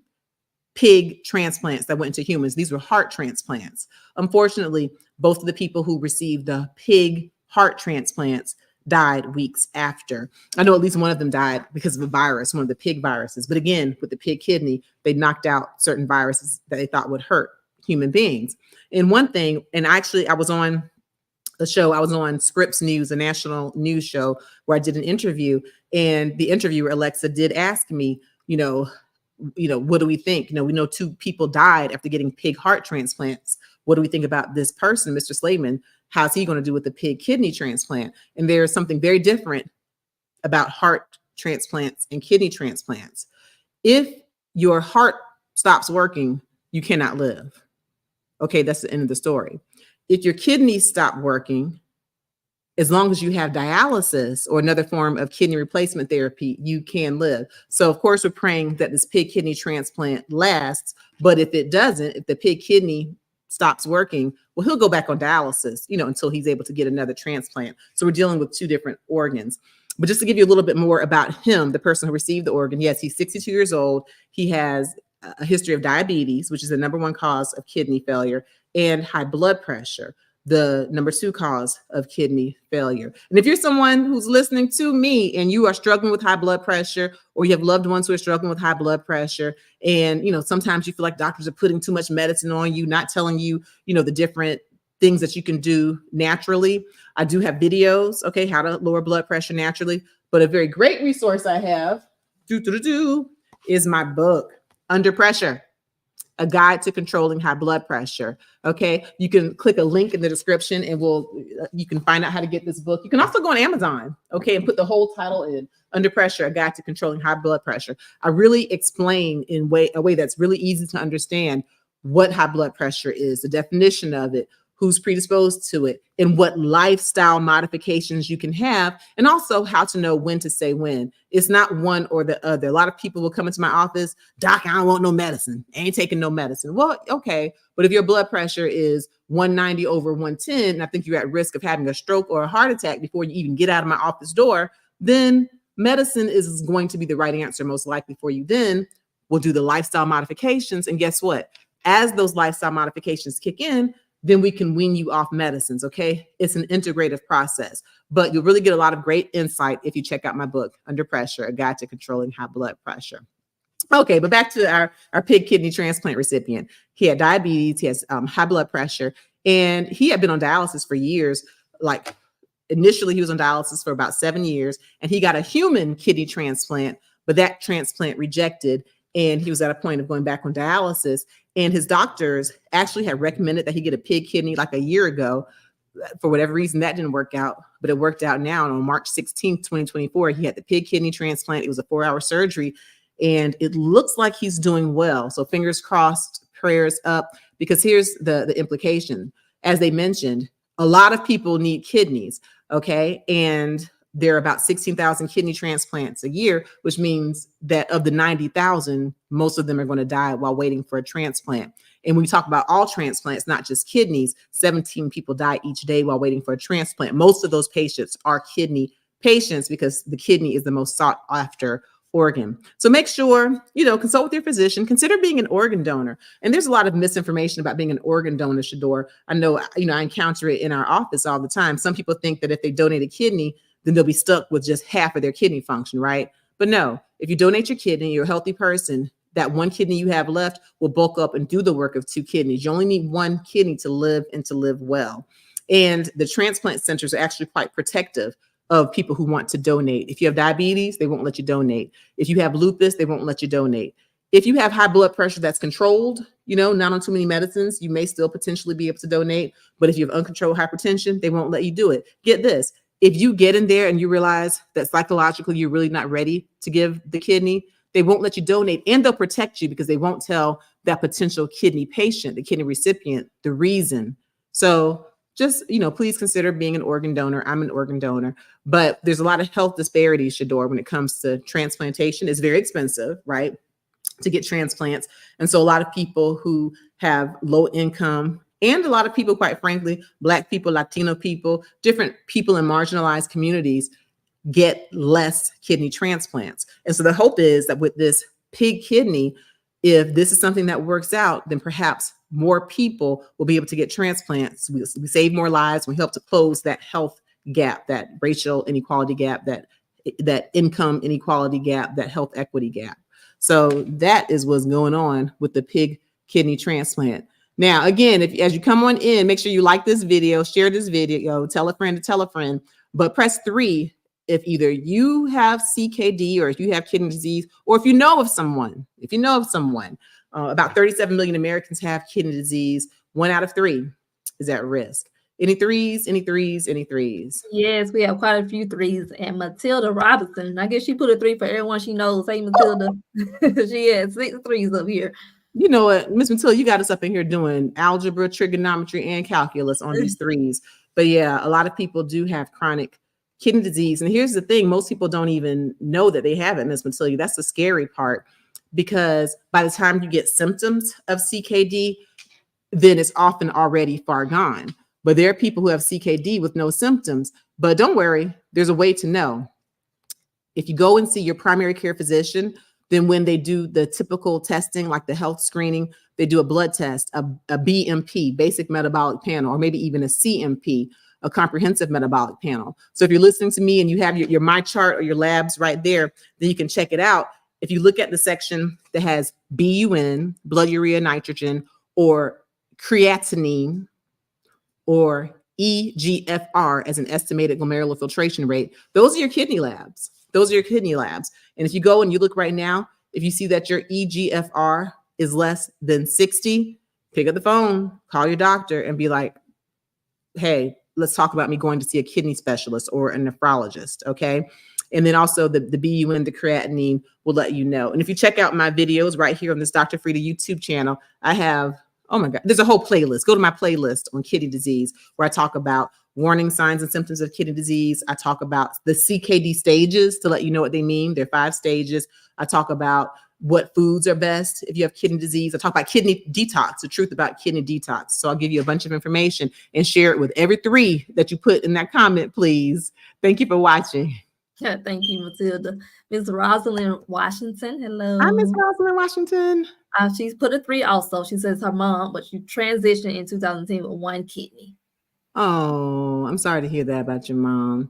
S1: pig transplants that went into humans. These were heart transplants. Unfortunately, both of the people who received the pig heart transplants died weeks after. I know at least one of them died because of a virus, one of the pig viruses. But again, with the pig kidney, they knocked out certain viruses that they thought would hurt human beings. And one thing, and actually I was on a show, I was on Scripps News, a national news show, where I did an interview, and the interviewer, Alexa, did ask me, what do we think? We know 2 people died after getting pig heart transplants. What do we think about this person, Mr. Slayman? How's he going to do with the pig kidney transplant? And there's something very different about heart transplants and kidney transplants. If your heart stops working, you cannot live. Okay, that's the end of the story. If your kidneys stop working, as long as you have dialysis or another form of kidney replacement therapy, you can live. So of course, we're praying that this pig kidney transplant lasts, but if it doesn't, if the pig kidney stops working, well, he'll go back on dialysis, until he's able to get another transplant. So we're dealing with 2 different organs. But just to give you a little bit more about him, the person who received the organ, yes, he's 62 years old. He has a history of diabetes, which is the number 1 cause of kidney failure, and high blood pressure, the number 2 cause of kidney failure. And if you're someone who's listening to me and you are struggling with high blood pressure, or you have loved ones who are struggling with high blood pressure, and sometimes you feel like doctors are putting too much medicine on you, not telling you, the different things that you can do naturally. I do have videos, okay, how to lower blood pressure naturally. But a very great resource I have is my book, Under Pressure. A Guide to Controlling High Blood Pressure. Okay, you can click a link in the description and you can find out how to get this book. You can also go on Amazon, okay, and put the whole title in, Under Pressure, A Guide to Controlling High Blood Pressure. I really explain in a way that's really easy to understand what high blood pressure is, the definition of it, who's predisposed to it, and what lifestyle modifications you can have, and also how to know when to say when. It's not one or the other. A lot of people will come into my office, doc, I don't want no medicine. I ain't taking no medicine. Well, okay, but if your blood pressure is 190 over 110, and I think you're at risk of having a stroke or a heart attack before you even get out of my office door, then medicine is going to be the right answer most likely for you. Then we'll do the lifestyle modifications, and guess what? As those lifestyle modifications kick in, then we can wean you off medicines, okay? It's an integrative process, but you'll really get a lot of great insight if you check out my book, Under Pressure, A Guide to Controlling High Blood Pressure. Okay, but back to our pig kidney transplant recipient. He had diabetes, he has high blood pressure, and he had been on dialysis for years. Like initially he was on dialysis for about 7 years, and he got a human kidney transplant, but that transplant rejected, and he was at a point of going back on dialysis. And his doctors actually had recommended that he get a pig kidney like a year ago. For whatever reason, that didn't work out, but it worked out now. And on March 16th, 2024, he had the pig kidney transplant. It was a 4-hour surgery, and it looks like he's doing well. So fingers crossed, prayers up, because here's the implication. As they mentioned, a lot of people need kidneys, okay? And there are about 16,000 kidney transplants a year, which means that of the 90,000, most of them are going to die while waiting for a transplant. And when we talk about all transplants, not just kidneys, 17 people die each day while waiting for a transplant. Most of those patients are kidney patients because the kidney is the most sought after organ. So make sure, consult with your physician, consider being an organ donor. And there's a lot of misinformation about being an organ donor, Shador. I know, I encounter it in our office all the time. Some people think that if they donate a kidney, then they'll be stuck with just half of their kidney function, right? But no, if you donate your kidney, you're a healthy person, that one kidney you have left will bulk up and do the work of 2 kidneys. You only need 1 kidney to live and to live well. And the transplant centers are actually quite protective of people who want to donate. If you have diabetes, they won't let you donate. If you have lupus, they won't let you donate. If you have high blood pressure that's controlled, not on too many medicines, you may still potentially be able to donate. But if you have uncontrolled hypertension, they won't let you do it. Get this. If you get in there and you realize that psychologically you're really not ready to give the kidney, they won't let you donate, and they'll protect you because they won't tell that potential kidney patient, the kidney recipient, the reason. So just, please consider being an organ donor. I'm an organ donor, but there's a lot of health disparities, Shador, when it comes to transplantation. It's very expensive, right, to get transplants. And so a lot of people who have low income, and a lot of people, quite frankly, Black people, Latino people, different people in marginalized communities get less kidney transplants. And so the hope is that with this pig kidney, if this is something that works out, then perhaps more people will be able to get transplants. We save more lives. We help to close that health gap, that racial inequality gap, that income inequality gap, that health equity gap. So that is what's going on with the pig kidney transplant. Now, again, as you come on in, make sure you like this video, share this video, tell a friend to tell a friend, but press 3 if either you have CKD or if you have kidney disease, or if you know of someone, about 37 million Americans have kidney disease. 1 out of 3 is at risk. Any threes?
S2: Yes, we have quite a few 3s. And Matilda Robinson, I guess she put a 3 for everyone she knows. Hey, Matilda. She has 6 3s up here.
S1: You know what, Miss Matilda, you got us up in here doing algebra, trigonometry, and calculus on these 3s. But yeah, a lot of people do have chronic kidney disease. And here's the thing, most people don't even know that they have it, Miss Matilda. That's the scary part, because by the time you get symptoms of CKD, then it's often already far gone. But there are people who have CKD with no symptoms. But don't worry, there's a way to know. If you go and see your primary care physician, then when they do the typical testing, like the health screening, they do a blood test, a BMP, basic metabolic panel, or maybe even a CMP, a comprehensive metabolic panel. So if you're listening to me and you have your My Chart or your labs right there, then you can check it out. If you look at the section that has BUN, blood urea nitrogen, or creatinine, or EGFR as an estimated glomerular filtration rate, those are your kidney labs. And if you go and you look right now, if you see that your EGFR is less than 60, pick up the phone, call your doctor and be like, hey, let's talk about me going to see a kidney specialist or a nephrologist, okay? And then also the BUN, the creatinine will let you know. And if you check out my videos right here on this Dr. Frita YouTube channel, I have, oh my God, there's a whole playlist. Go to my playlist on kidney disease where I talk about warning signs and symptoms of kidney disease. I talk about the CKD stages to let you know what they mean. There are 5 stages. I talk about what foods are best if you have kidney disease. I talk about kidney detox, the truth about kidney detox. So I'll give you a bunch of information and share it with every 3 that you put in that comment, please. Thank you for watching.
S2: Yeah, thank you, Matilda. Ms. Rosalind Washington, hello.
S1: Hi, Ms. Rosalind Washington.
S2: She's put a 3 also. She says her mom, but she transitioned in 2010 with 1 kidney.
S1: Oh, I'm sorry to hear that about your mom.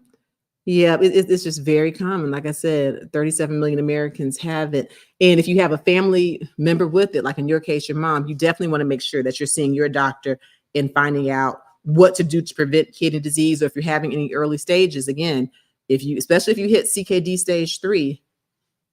S1: Yeah, it's just very common. Like I said, 37 million Americans have it. And if you have a family member with it, like in your case, your mom, you definitely want to make sure that you're seeing your doctor and finding out what to do to prevent kidney disease, or if you're having any early stages. Again, especially if you hit CKD stage 3,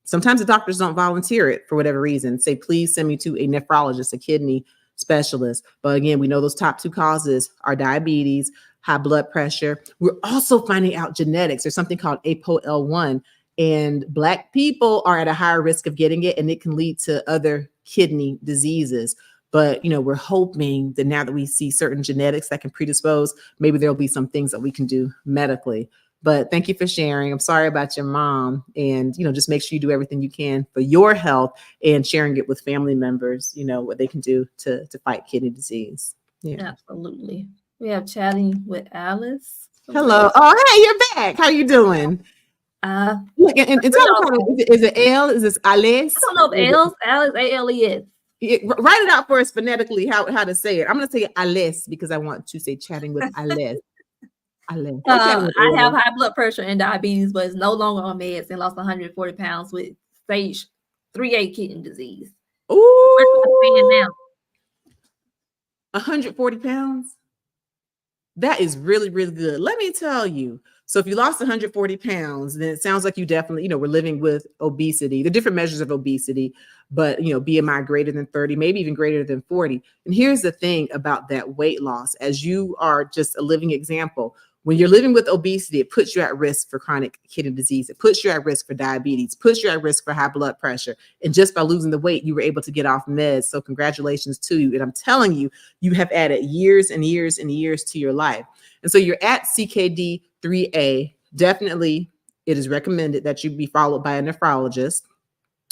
S1: sometimes the doctors don't volunteer it for whatever reason. Say, please send me to a nephrologist, a kidney specialist. But again, we know those top 2 causes are diabetes, high blood pressure. We're also finding out genetics. There's something called ApoL1, and Black people are at a higher risk of getting it, and it can lead to other kidney diseases. But, we're hoping that now that we see certain genetics that can predispose, maybe there'll be some things that we can do medically. But thank you for sharing. I'm sorry about your mom, and, just make sure you do everything you can for your health and sharing it with family members, what they can do to fight kidney disease. Yeah.
S2: Absolutely. We have chatting with Alice.
S1: Hello. Oh, hey, you're back. How you doing? Look, and tell me, is it L? Is this Alice?
S2: I don't know if Alice, ALES.
S1: Write it out for us phonetically, how to say it. I'm going to say Alice because I want to say chatting with Alice. Alice.
S2: I have high blood pressure and diabetes, but it's no longer on meds, and lost 140 pounds with stage 3A kidney disease.
S1: Ooh.
S2: Where's my now?
S1: 140 pounds? That is really, really good. Let me tell you. So if you lost 140 pounds, then it sounds like you definitely, we're living with obesity. The different measures of obesity, but, BMI greater than 30, maybe even greater than 40. And here's the thing about that weight loss, as you are just a living example. When you're living with obesity, it puts you at risk for chronic kidney disease. It puts you at risk for diabetes, puts you at risk for high blood pressure. And just by losing the weight, you were able to get off meds. So congratulations to you. And I'm telling you, you have added years and years and years to your life. And so you're at CKD 3A. Definitely, it is recommended that you be followed by a nephrologist.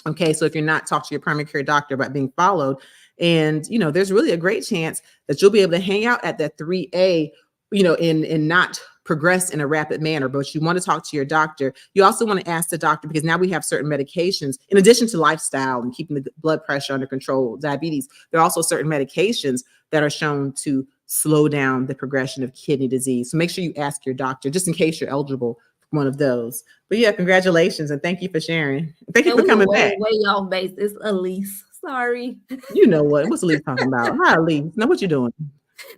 S1: Okay, so if you're not, talk to your primary care doctor about being followed. And, there's really a great chance that you'll be able to hang out at that 3A, and not progress in a rapid manner. But you want to talk to your doctor. You also want to ask the doctor, because now we have certain medications, in addition to lifestyle and keeping the blood pressure under control, diabetes, there are also certain medications that are shown to slow down the progression of kidney disease. So make sure you ask your doctor, just in case you're eligible for one of those. But yeah, congratulations, and thank you for sharing. Thank you for coming back.
S2: Way off base. It's Elise. Sorry.
S1: You know what? What's Elise talking about? Hi, Elise. Now what you doing?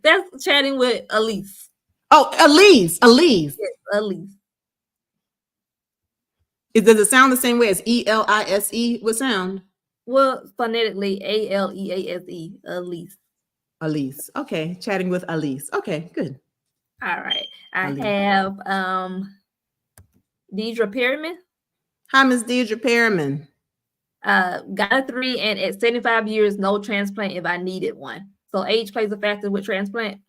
S2: That's chatting with Elise.
S1: Oh, Elise.
S2: Yes, Elise.
S1: Does it sound the same way as ELISE would sound?
S2: Well, phonetically, ALEASE. Elise.
S1: Elise. Okay, chatting with Elise. Okay, good.
S2: All right. I have Deidre Perryman.
S1: Hi, Miss Deidre Perryman.
S2: Got a 3, and at 75 years, no transplant if I needed one. So age plays a factor with transplant?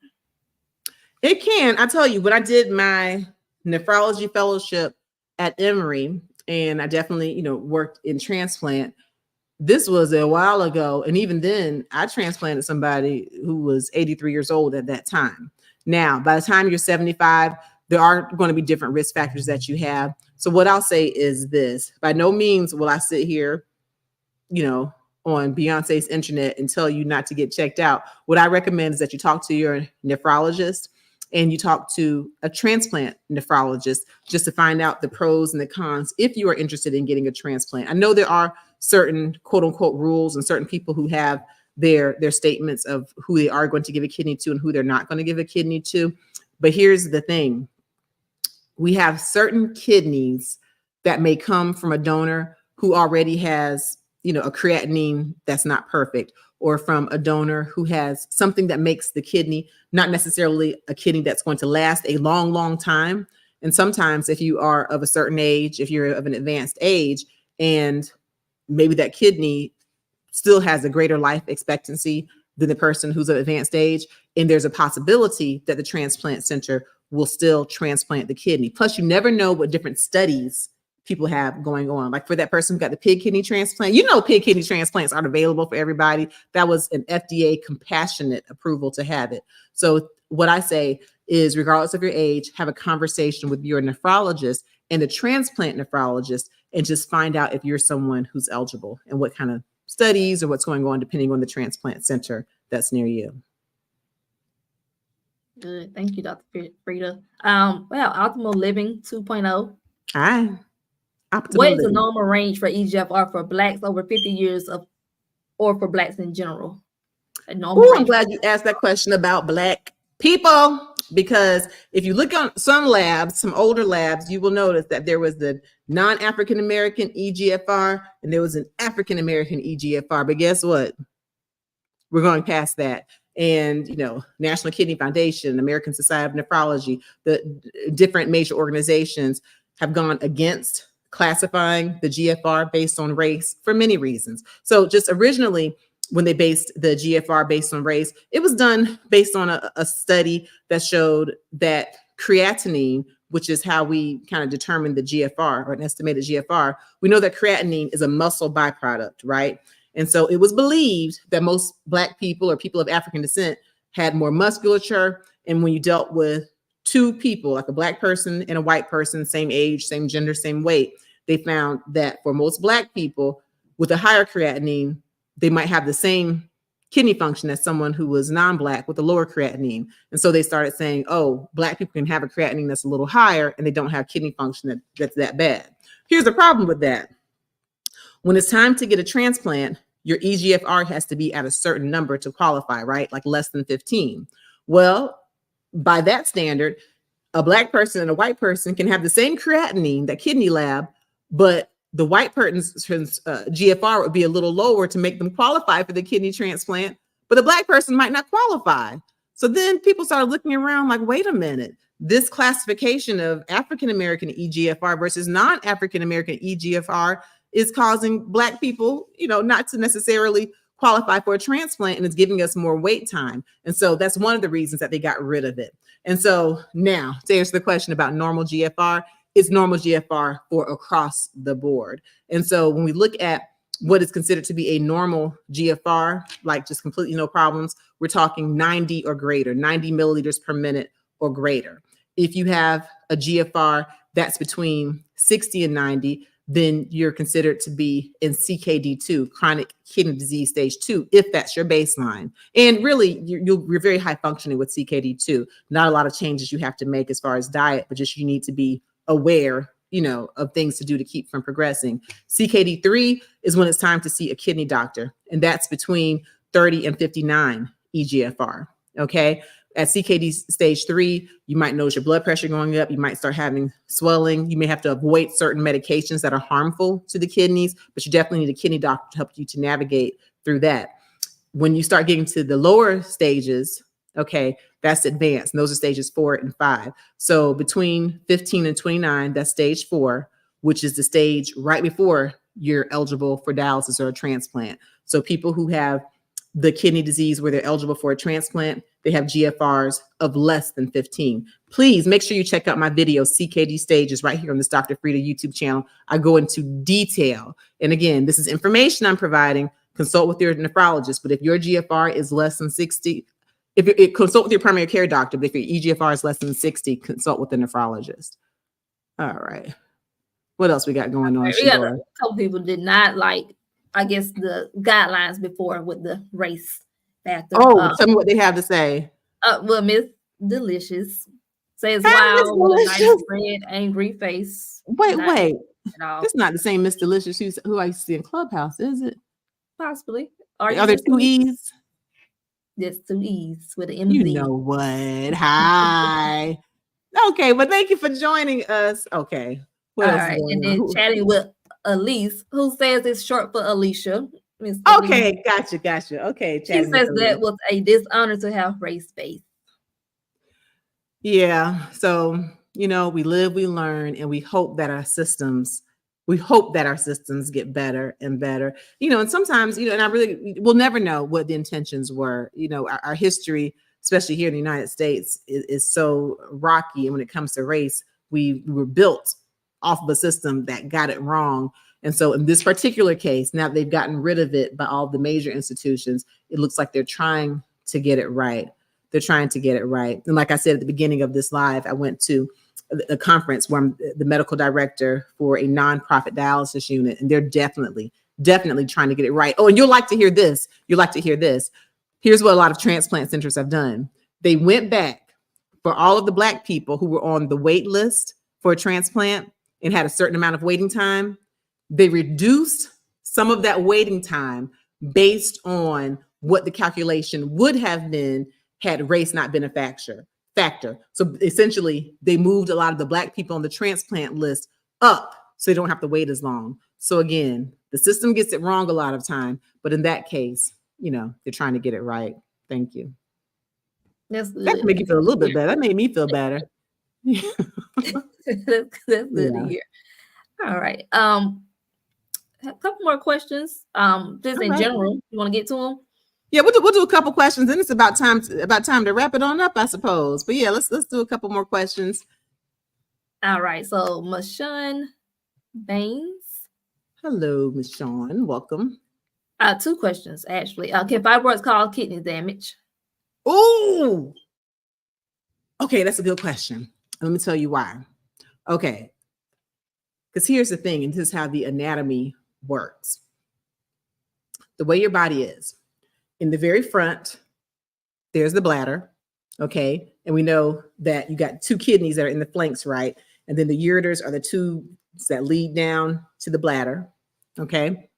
S1: It can. I tell you, when I did my nephrology fellowship at Emory, and I definitely, worked in transplant, this was a while ago. And even then, I transplanted somebody who was 83 years old at that time. Now, by the time you're 75, there are going to be different risk factors that you have. So what I'll say is this: by no means will I sit here, on Beyonce's internet and tell you not to get checked out. What I recommend is that you talk to your nephrologist and you talk to a transplant nephrologist just to find out the pros and the cons if you are interested in getting a transplant. I know there are certain quote unquote rules and certain people who have their statements of who they are going to give a kidney to and who they're not going to give a kidney to. But here's the thing. We have certain kidneys that may come from a donor who already has a creatinine that's not perfect, or from a donor who has something that makes the kidney not necessarily a kidney that's going to last a long, long time. And sometimes if you are of a certain age, if you're of an advanced age, and maybe that kidney still has a greater life expectancy than the person who's of advanced age, and there's a possibility that the transplant center will still transplant the kidney. Plus, you never know what different studies people have going on. Like for that person who got the pig kidney transplant, pig kidney transplants aren't available for everybody. That was an FDA compassionate approval to have it. So what I say is, regardless of your age, have a conversation with your nephrologist and a transplant nephrologist and just find out if you're someone who's eligible and what kind of studies or what's going on depending on the transplant center that's near you.
S2: Good. Thank you, Dr. Frita. Optimal Living 2.0.
S1: Hi.
S2: What is the normal range for EGFR for Blacks over 50 years or for Blacks in general?
S1: I'm glad you asked that question about Black people, because if you look on some labs, some older labs, you will notice that there was the non-African American EGFR and there was an African American EGFR. But guess what? We're going past that. And, National Kidney Foundation, American Society of Nephrology, the different major organizations have gone against classifying the GFR based on race for many reasons. So just originally, when they based the GFR based on race, it was done based on a study that showed that creatinine, which is how we kind of determine the GFR or an estimated GFR, we know that creatinine is a muscle byproduct, right? And so it was believed that most Black people or people of African descent had more musculature. And when you dealt with two people, like a Black person and a white person, same age, same gender, same weight, they found that for most Black people with a higher creatinine, they might have the same kidney function as someone who was non-Black with a lower creatinine. And so they started saying, oh, Black people can have a creatinine that's a little higher and they don't have kidney function that's that bad. Here's the problem with that. When it's time to get a transplant, your EGFR has to be at a certain number to qualify, right? Like less than 15. Well, by that standard, a Black person and a white person can have the same creatinine, that kidney lab, but the white person's GFR would be a little lower to make them qualify for the kidney transplant, but the Black person might not qualify. So then people started looking around like, wait a minute, this classification of African-American EGFR versus non-African-American EGFR is causing Black people, not to necessarily qualify for a transplant, and it's giving us more wait time. And so that's one of the reasons that they got rid of it. And so now to answer the question about normal GFR, it's normal GFR for across the board. And so when we look at what is considered to be a normal GFR, like just completely no problems, we're talking 90 or greater, 90 milliliters per minute or greater. If you have a GFR that's between 60 and 90, then you're considered to be in CKD2, chronic kidney disease stage 2, if that's your baseline. And really, you're very high functioning with CKD2. Not a lot of changes you have to make as far as diet, but just you need to be aware, of things to do to keep from progressing. CKD3 is when it's time to see a kidney doctor, and that's between 30 and 59 EGFR, okay? At CKD stage 3, you might notice your blood pressure going up. You might start having swelling. You may have to avoid certain medications that are harmful to the kidneys, but you definitely need a kidney doctor to help you to navigate through that. When you start getting to the lower stages, okay, that's advanced. And those are stages 4 and 5. So between 15 and 29, that's stage 4, which is the stage right before you're eligible for dialysis or a transplant. So people who have the kidney disease where they're eligible for a transplant, they have GFRs of less than 15. Please make sure you check out my video, CKD Stages, right here on this Dr. Frita YouTube channel. I go into detail. And again, this is information I'm providing. Consult with your nephrologist. But if your GFR is less than 60, consult with your primary care doctor. But if your EGFR is less than 60, consult with the nephrologist. All right. What else we got going on?
S2: We got a couple people did not like, I guess, the guidelines before with the race factor.
S1: Oh, tell me what they have to say.
S2: Well, Miss Delicious says, wow, what a nice red, angry face.
S1: Wait. It's not the same Miss Delicious who I used to see in Clubhouse, is it?
S2: Possibly.
S1: Are there two E's?
S2: Yes, 2 E's with an MZ.
S1: You know what? Hi. Okay, but thank you for joining us. Okay.
S2: All right, and then chatting with Elise, who says it's short for Alicia. Miss
S1: Okay,
S2: Elise.
S1: gotcha. Okay,
S2: She
S1: chatting with
S2: says
S1: Elise.
S2: that was a dishonor to have race-based.
S1: Yeah. So, we live, we learn, and we hope that our systems get better and better. And sometimes, and we'll never know what the intentions were. Our history, especially here in the United States, is so rocky. And when it comes to race, we were built off of a system that got it wrong. And so in this particular case, now they've gotten rid of it by all the major institutions, it looks like they're trying to get it right. They're trying to get it right. And like I said at the beginning of this live, I went to a conference where I'm the medical director for a nonprofit dialysis unit, and they're definitely trying to get it right. Oh, and you'll like to hear this. Here's what a lot of transplant centers have done. They went back for all of the Black people who were on the wait list for a transplant and had a certain amount of waiting time. They reduced some of that waiting time based on what the calculation would have been had race not been a factor. So essentially, they moved a lot of the Black people on the transplant list up so they don't have to wait as long. So again, the system gets it wrong a lot of time, but in that case, they're trying to get it right. Thank you.
S2: That's good.
S1: That can make you feel a little bit better. That made me feel better.
S2: That's good to hear. All right. A couple more questions. Just in general, you want to get to them?
S1: Yeah, we'll do a couple questions, and it's about time to wrap it on up, I suppose. But yeah, let's do a couple more questions.
S2: All right. So Mashawn Baines.
S1: Hello, Mashawn. Welcome.
S2: 2 questions actually. Can fibroids cause kidney damage?
S1: Oh, okay, that's a good question. Let me tell you why. Okay, because here's the thing, and this is how the anatomy works. The way your body is. In the very front, there's the bladder, okay? And we know that you got 2 kidneys that are in the flanks, right? And then the ureters are the tubes that lead down to the bladder, okay?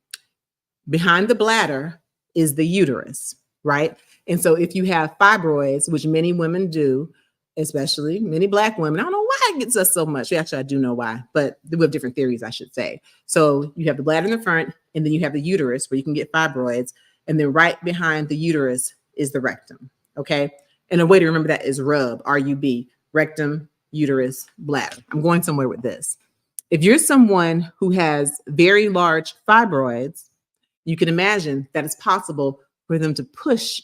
S1: Behind the bladder is the uterus, right? And so if you have fibroids, which many women do, especially many Black women, I don't know why it gets us so much. Actually, I do know why, but we have different theories, I should say. So you have the bladder in the front, and then you have the uterus where you can get fibroids. And then right behind the uterus is the rectum, okay? And a way to remember that is RUB, R-U-B, rectum, uterus, bladder. I'm going somewhere with this. If you're someone who has very large fibroids, you can imagine that it's possible for them to push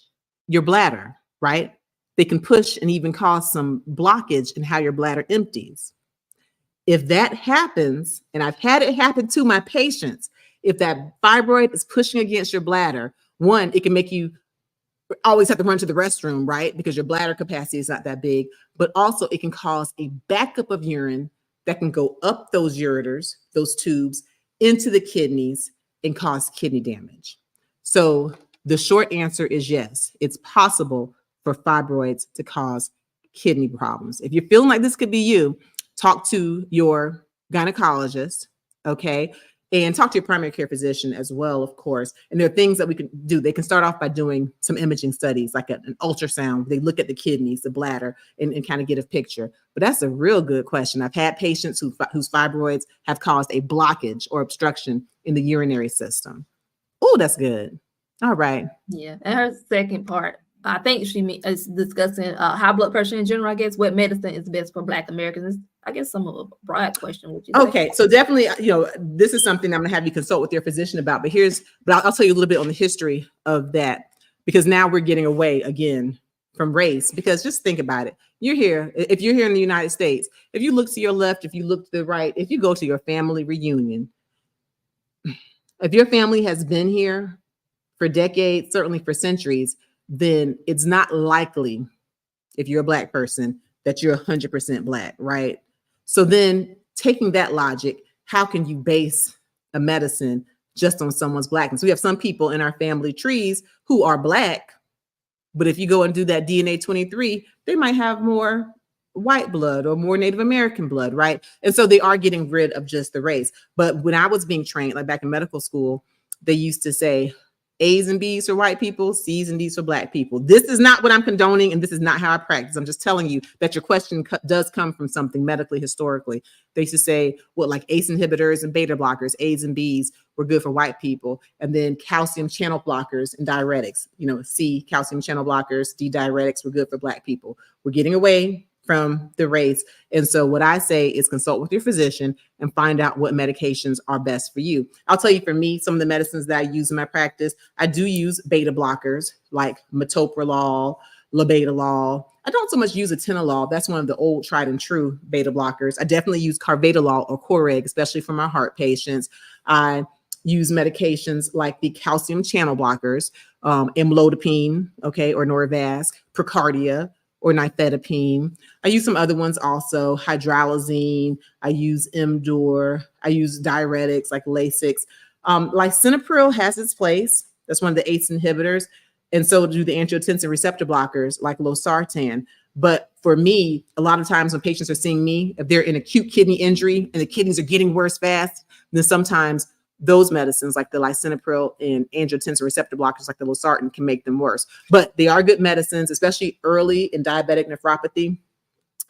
S1: your bladder, right? They can push and even cause some blockage in how your bladder empties. If that happens, and I've had it happen to my patients, if that fibroid is pushing against your bladder, one, it can make you always have to run to the restroom, right? Because your bladder capacity is not that big, but also it can cause a backup of urine that can go up those ureters, those tubes, into the kidneys and cause kidney damage. So the short answer is yes, it's possible for fibroids to cause kidney problems. If you're feeling like this could be you, talk to your gynecologist, okay? And talk to your primary care physician as well, of course. And there are things that we can do. They can start off by doing some imaging studies, like an ultrasound. They look at the kidneys, the bladder, and kind of get a picture. But that's a real good question. I've had patients whose fibroids have caused a blockage or obstruction in the urinary system. Oh, that's good. All right.
S2: Yeah. And her second part, I think she is discussing high blood pressure in general. I guess what medicine is best for Black Americans. I guess some of a broad question. Would you
S1: okay, so definitely, this is something I'm going to have you consult with your physician about. But I'll tell you a little bit on the history of that, because now we're getting away again from race. Because just think about it. You're here. If you're here in the United States, if you look to your left, if you look to the right, if you go to your family reunion, if your family has been here for decades, certainly for centuries, then it's not likely, if you're a Black person, that you're 100% Black, right? So then taking that logic, how can you base a medicine just on someone's Blackness? We have some people in our family trees who are Black, but if you go and do that DNA 23, they might have more white blood or more Native American blood, right? And so they are getting rid of just the race. But when I was being trained, like back in medical school, they used to say, A's and B's for white people, C's and D's for black people. This is not what I'm condoning, and this is not how I practice. I'm just telling you that your question does come from something medically, historically. They used to say, what, like ACE inhibitors and beta blockers, A's and B's were good for white people, and then calcium channel blockers and diuretics. You know, C, calcium channel blockers, D, diuretics were good for black people. We're getting away from the race. And so what I say is consult with your physician and find out what medications are best for you. I'll tell you, for me, some of the medicines that I use in my practice, I do use beta blockers like metoprolol, labetalol. I don't so much use atenolol. That's one of the old tried and true beta blockers. I definitely use carvedilol or Coreg, especially for my heart patients. I use medications like the calcium channel blockers, amlodipine, okay, or Norvasc, Procardia, or nifedipine. I use some other ones also, hydralazine. I use Imdur. I use diuretics like Lasix. Lisinopril has its place. That's one of the ACE inhibitors. And so do the angiotensin receptor blockers like losartan. But for me, a lot of times when patients are seeing me, if they're in acute kidney injury and the kidneys are getting worse fast, then sometimes those medicines like the lisinopril and angiotensin receptor blockers like the losartan can make them worse. But they are good medicines, especially early in diabetic nephropathy.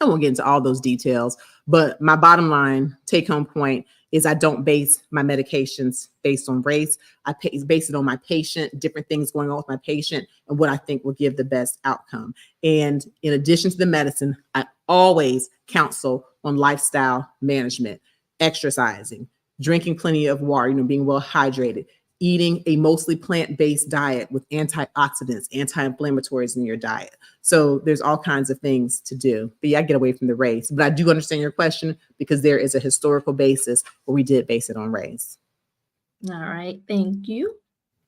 S1: I won't get into all those details, but my bottom line take home point is I don't base my medications based on race. I base it on my patient, different things going on with my patient, and what I think will give the best outcome. And in addition to the medicine, I always counsel on lifestyle management, exercising, drinking plenty of water, being well hydrated, eating a mostly plant-based diet with antioxidants, anti-inflammatories in your diet. So there's all kinds of things to do. But yeah, I get away from the race. But I do understand your question because there is a historical basis where we did base it on race.
S2: All right, thank you.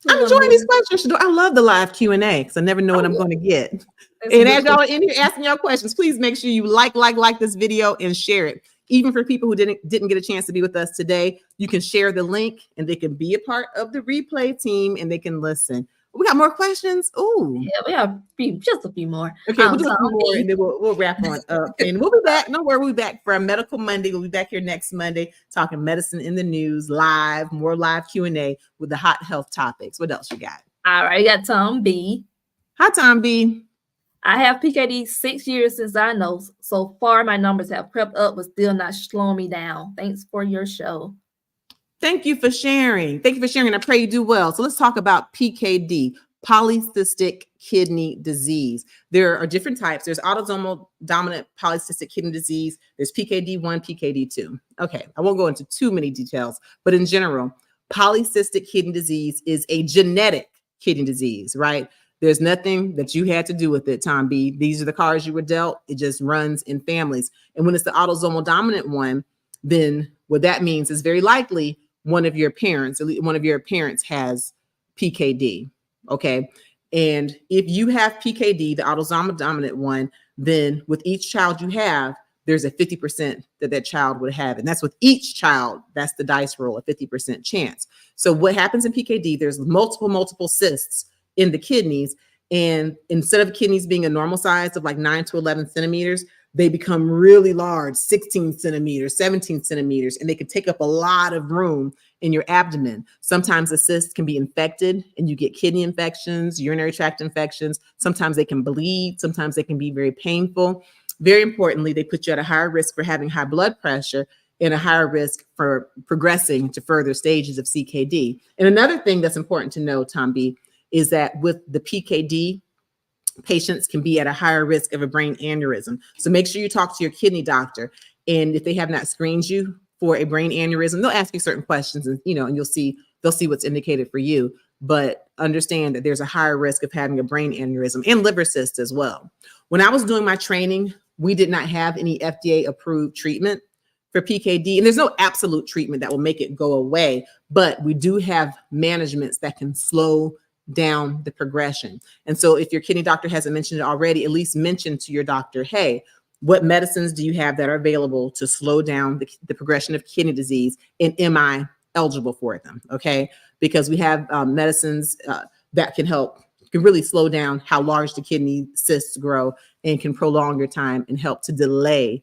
S1: I'm enjoying these questions. I love the live Q&A because I never know what I'm going to get. And as y'all are in here asking y'all questions, please make sure you like this video and share it. Even for people who didn't get a chance to be with us today, you can share the link and they can be a part of the replay team and they can listen. We got more questions. Ooh,
S2: yeah, we have just a few more.
S1: Okay, we'll do a few more and then we'll wrap on up. And we'll be back. Don't worry, we'll be back for a Medical Monday. We'll be back here next Monday talking medicine in the news, live, more live Q&A with the hot health topics. What else you got?
S2: All right, I got Tom B.
S1: Hi, Tom B.
S2: I have PKD 6 years since I know. So far, my numbers have crept up, but still not slowing me down. Thanks for your show.
S1: Thank you for sharing. Thank you for sharing. I pray you do well. So let's talk about PKD, polycystic kidney disease. There are different types. There's autosomal dominant polycystic kidney disease. There's PKD1, PKD2. Okay, I won't go into too many details, but in general, polycystic kidney disease is a genetic kidney disease, right? There's nothing that you had to do with it, Tom B. These are the cards you were dealt. It just runs in families. And when it's the autosomal dominant one, then what that means is very likely one of your parents has PKD, okay? And if you have PKD, the autosomal dominant one, then with each child you have, there's a 50% that child would have. And that's with each child, that's the dice roll, a 50% chance. So what happens in PKD, there's multiple cysts in the kidneys. And instead of kidneys being a normal size of like 9 to 11 centimeters, they become really large, 16 centimeters, 17 centimeters, and they can take up a lot of room in your abdomen. Sometimes the cysts can be infected and you get kidney infections, urinary tract infections. Sometimes they can bleed. Sometimes they can be very painful. Very importantly, they put you at a higher risk for having high blood pressure and a higher risk for progressing to further stages of CKD. And another thing that's important to know, Tom B, is that with the PKD, patients can be at a higher risk of a brain aneurysm. So make sure you talk to your kidney doctor. And if they have not screened you for a brain aneurysm, they'll ask you certain questions and, and they'll see what's indicated for you. But understand that there's a higher risk of having a brain aneurysm and liver cysts as well. When I was doing my training, we did not have any FDA approved treatment for PKD. And there's no absolute treatment that will make it go away, but we do have managements that can slow down the progression. And so if your kidney doctor hasn't mentioned it already, at least mention to your doctor, hey, what medicines do you have that are available to slow down the progression of kidney disease, and am I eligible for them? Okay, because we have medicines that can really slow down how large the kidney cysts grow and can prolong your time and help to delay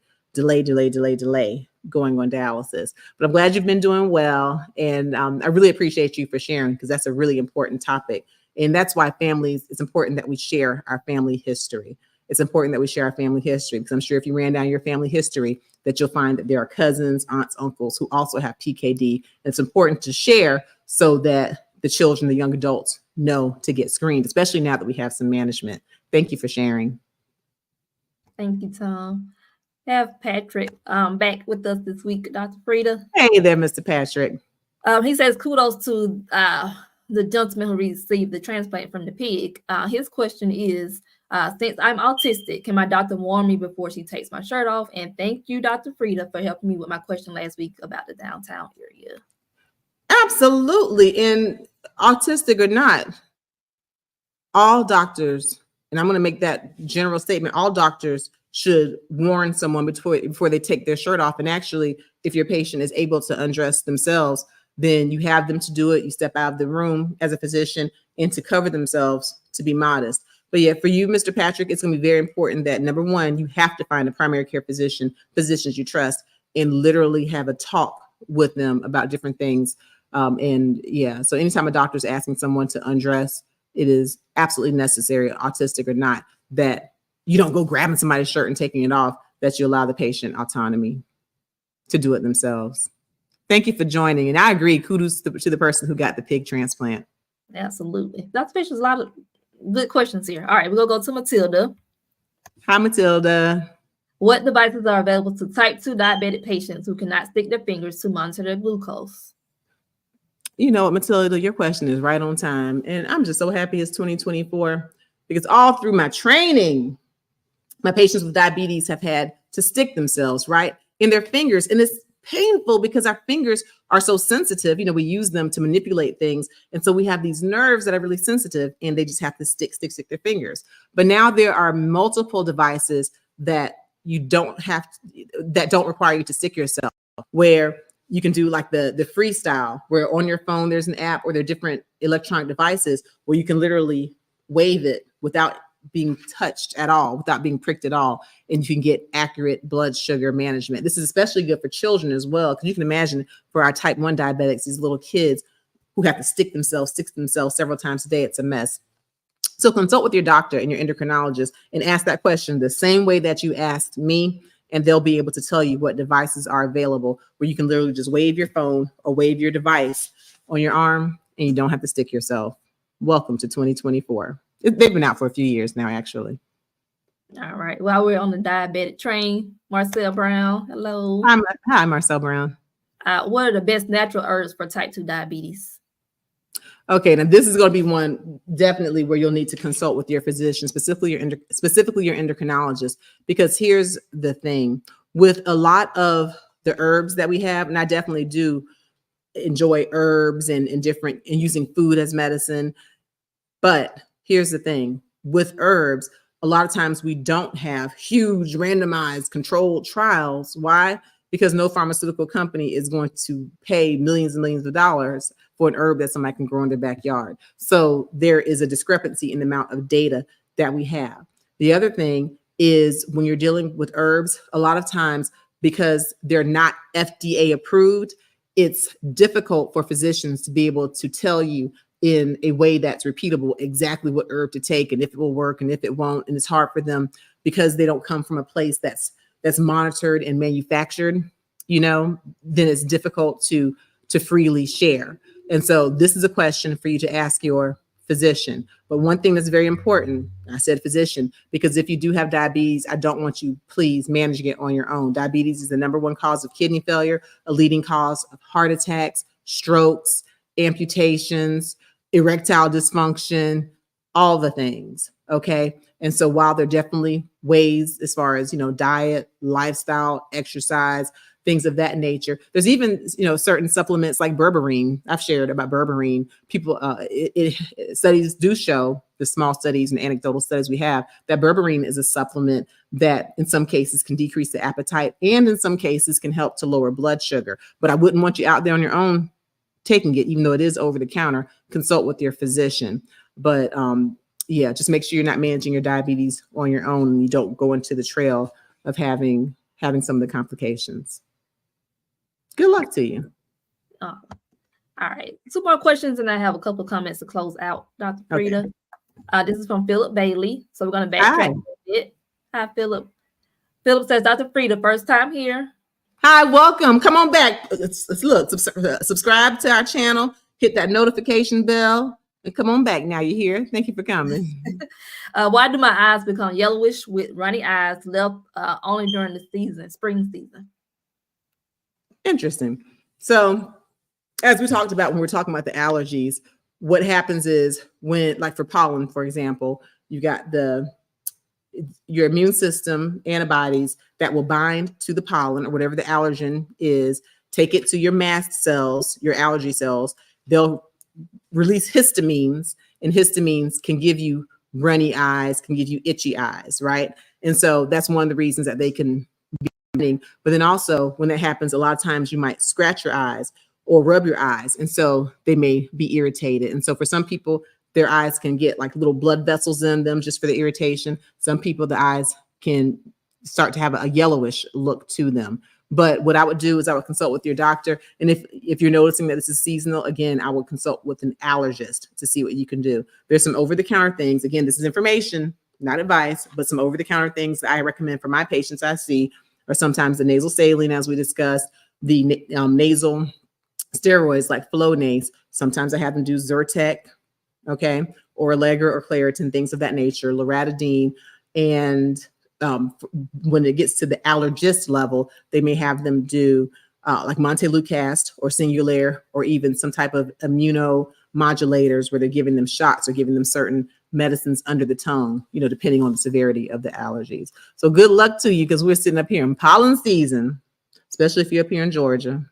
S1: going on dialysis. But I'm glad you've been doing well. And I really appreciate you for sharing, because that's a really important topic. And that's why families, it's important that we share our family history. It's important that we share our family history, because I'm sure if you ran down your family history, that you'll find that there are cousins, aunts, uncles who also have PKD. It's important to share so that the children, the young adults know to get screened, especially now that we have some management. Thank you for sharing.
S2: Thank you, Tom. Have Patrick back with us this week, Dr. Frita.
S1: Hey there, Mr. Patrick.
S2: He says kudos to the gentleman who received the transplant from the pig. His question is, since I'm autistic, can my doctor warn me before she takes my shirt off? And thank you, Dr. Frita, for helping me with my question last week about the downtown area.
S1: Absolutely. And autistic or not, all doctors, and I'm going to make that general statement, all doctors should warn someone before they take their shirt off. And actually, if your patient is able to undress themselves, then you have them to do it. You step out of the room as a physician and to cover themselves, to be modest. But yeah, for you, Mr. Patrick, it's going to be very important that, number one, you have to find a primary care physicians you trust, and literally have a talk with them about different things. And yeah, so anytime a doctor is asking someone to undress, it is absolutely necessary, autistic or not, that you don't go grabbing somebody's shirt and taking it off, that you allow the patient autonomy to do it themselves. Thank you for joining. And I agree, kudos to the person who got the pig transplant.
S2: Absolutely. Dr. Fisher's a lot of good questions here. All right, we're going to go to Matilda.
S1: Hi, Matilda.
S2: What devices are available to type 2 diabetic patients who cannot stick their fingers to monitor their glucose?
S1: You know what, Matilda, your question is right on time. And I'm just so happy it's 2024, because all through my training, my patients with diabetes have had to stick themselves right in their fingers. And it's painful because our fingers are so sensitive. You know, we use them to manipulate things. And so we have these nerves that are really sensitive, and they just have to stick their fingers. But now there are multiple devices that you don't have to, that don't require you to stick yourself, where you can do like the freestyle, where on your phone there's an app, or there are different electronic devices where you can literally wave it without being touched at all, without being pricked at all, and you can get accurate blood sugar management. This is especially good for children as well, because you can imagine for our type 1 diabetics, these little kids who have to stick themselves several times a day, it's a mess. So consult with your doctor and your endocrinologist and ask that question the same way that you asked me, and they'll be able to tell you what devices are available, where you can literally just wave your phone or wave your device on your arm, and you don't have to stick yourself. Welcome to 2024. They've been out for a few years now, actually.
S2: All right. While we're on the diabetic train, Marcel Brown, hello.
S1: Hi, Marcel Brown.
S2: What are the best natural herbs for type 2 diabetes?
S1: Okay, now this is going to be one definitely where you'll need to consult with your physician, specifically your endocrinologist, because here's the thing. With a lot of the herbs that we have, and I definitely do enjoy herbs and using food as medicine, but here's the thing. With herbs, a lot of times we don't have huge randomized controlled trials. Why? Because no pharmaceutical company is going to pay millions and millions of dollars for an herb that somebody can grow in their backyard. So there is a discrepancy in the amount of data that we have. The other thing is, when you're dealing with herbs, a lot of times, because they're not FDA approved, it's difficult for physicians to be able to tell you in a way that's repeatable exactly what herb to take and if it will work and if it won't. And it's hard for them because they don't come from a place that's monitored and manufactured, then it's difficult to freely share. And so this is a question for you to ask your physician. But one thing that's very important, I said physician, because if you do have diabetes, I don't want you, please, managing it on your own. Diabetes is the #1 cause of kidney failure, a leading cause of heart attacks, strokes, amputations, erectile dysfunction, all the things. Okay. And so while there are definitely ways as far as, diet, lifestyle, exercise, things of that nature, there's even, certain supplements like berberine. I've shared about berberine. People, studies do show, the small studies and anecdotal studies we have, that berberine is a supplement that in some cases can decrease the appetite and in some cases can help to lower blood sugar. But I wouldn't want you out there on your own taking it, even though it is over the counter. Consult with your physician. But yeah, just make sure you're not managing your diabetes on your own and you don't go into the trail of having some of the complications. Good luck to you.
S2: All right. 2 more questions, and I have a couple of comments to close out, Dr. Frita. This is from Philip Bailey. So we're going to backtrack a bit. Hi, Philip. Philip says, Dr. Frita, first time here.
S1: Hi, welcome. Come on back. Look, subscribe to our channel. Hit that notification bell. And come on back now. You're here. Thank you for coming.
S2: Why do my eyes become yellowish with runny eyes left only during the season, spring season?
S1: Interesting. So as we talked about when we're talking about the allergies, what happens is when, like for pollen, for example, you got your immune system antibodies that will bind to the pollen or whatever the allergen is, take it to your mast cells, your allergy cells. They'll release histamines, and histamines can give you runny eyes, can give you itchy eyes, right? And so that's one of the reasons that they can be binding. But then also when that happens, a lot of times you might scratch your eyes or rub your eyes, and so they may be irritated. And so for some people, their eyes can get like little blood vessels in them just for the irritation. Some people, the eyes can start to have a yellowish look to them. But what I would do is I would consult with your doctor. And if you're noticing that this is seasonal, again, I would consult with an allergist to see what you can do. There's some over-the-counter things. Again, this is information, not advice, but some over-the-counter things that I recommend for my patients I see are sometimes the nasal saline, as we discussed, the nasal steroids like Flonase. Sometimes I have them do Zyrtec, okay, or Allegra or Claritin, things of that nature, loratadine. And when it gets to the allergist level, they may have them do like Montelukast or Singulair, or even some type of immunomodulators where they're giving them shots or giving them certain medicines under the tongue, depending on the severity of the allergies. So good luck to you, because we're sitting up here in pollen season, especially if you're up here in Georgia.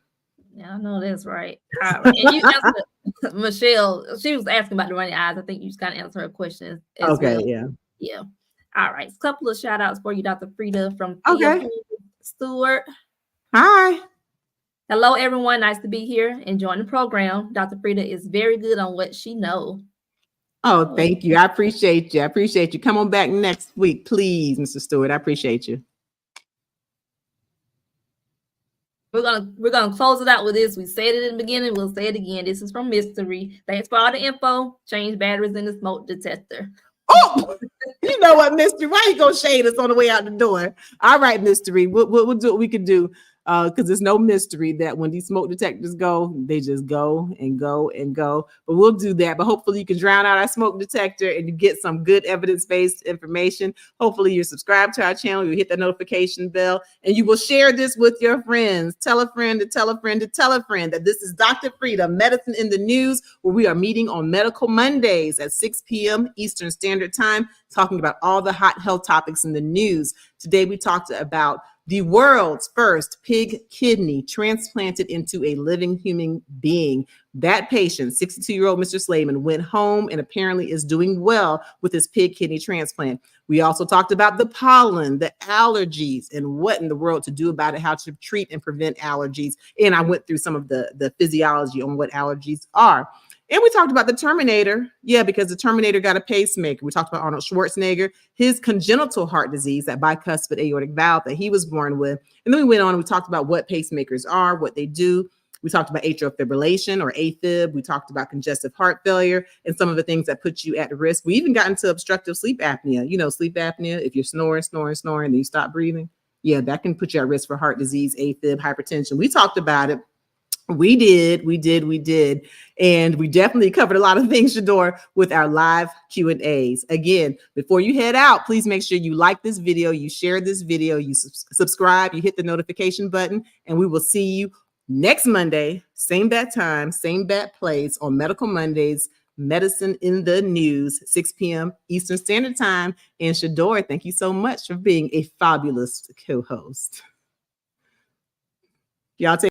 S2: Yeah, I know that's right. All right. And you answered Michelle. She was asking about the runny eyes. I think you just kind of answered her question as well. Yeah. All right. A couple of shout outs for you, Dr. Frita, from Stewart.
S1: Hi.
S2: Hello, everyone. Nice to be here and join the program. Dr. Frita is very good on what she knows.
S1: Oh, thank you. I appreciate you. I appreciate you. Come on back next week, please, Mr. Stewart. I appreciate you.
S2: We're gonna close it out with this. We said it in the beginning. We'll say it again. This is from Mystery. Thanks for all the info. Change batteries in the smoke detector.
S1: Oh, you know what, Mystery? Why you gonna shade us on the way out the door? All right, Mystery. We'll do what we can do. Because there's no mystery that when these smoke detectors go, they just go and go and go. But we'll do that. But hopefully you can drown out our smoke detector and you get some good evidence-based information. Hopefully you're subscribed to our channel. You hit the notification bell and you will share this with your friends. Tell a friend to tell a friend to tell a friend that this is Dr. Frita, Medicine in the News, where we are meeting on Medical Mondays at 6 p.m. Eastern Standard Time, talking about all the hot health topics in the news. Today we talked about the world's first pig kidney transplanted into a living human being. That patient, 62-year-old Mr. Slayman, went home and apparently is doing well with his pig kidney transplant. We also talked about the pollen, the allergies, and what in the world to do about it, how to treat and prevent allergies. And I went through some of the physiology on what allergies are. And we talked about the Terminator. Yeah, because the Terminator got a pacemaker. We talked about Arnold Schwarzenegger, his congenital heart disease, that bicuspid aortic valve that he was born with. And then we went on and we talked about what pacemakers are, what they do. We talked about atrial fibrillation or AFib. We talked about congestive heart failure and some of the things that put you at risk. We even got into obstructive sleep apnea. You know, sleep apnea, if you're snoring, then you stop breathing. Yeah, that can put you at risk for heart disease, AFib, hypertension. We talked about it. We did. And we definitely covered a lot of things, Shador, with our live Q&As. Again, before you head out, please make sure you like this video, you share this video, you subscribe, you hit the notification button, and we will see you next Monday, same bat time, same bat place on Medical Mondays, Medicine in the News, 6 p.m. Eastern Standard Time. And Shador, thank you so much for being a fabulous co-host. Y'all take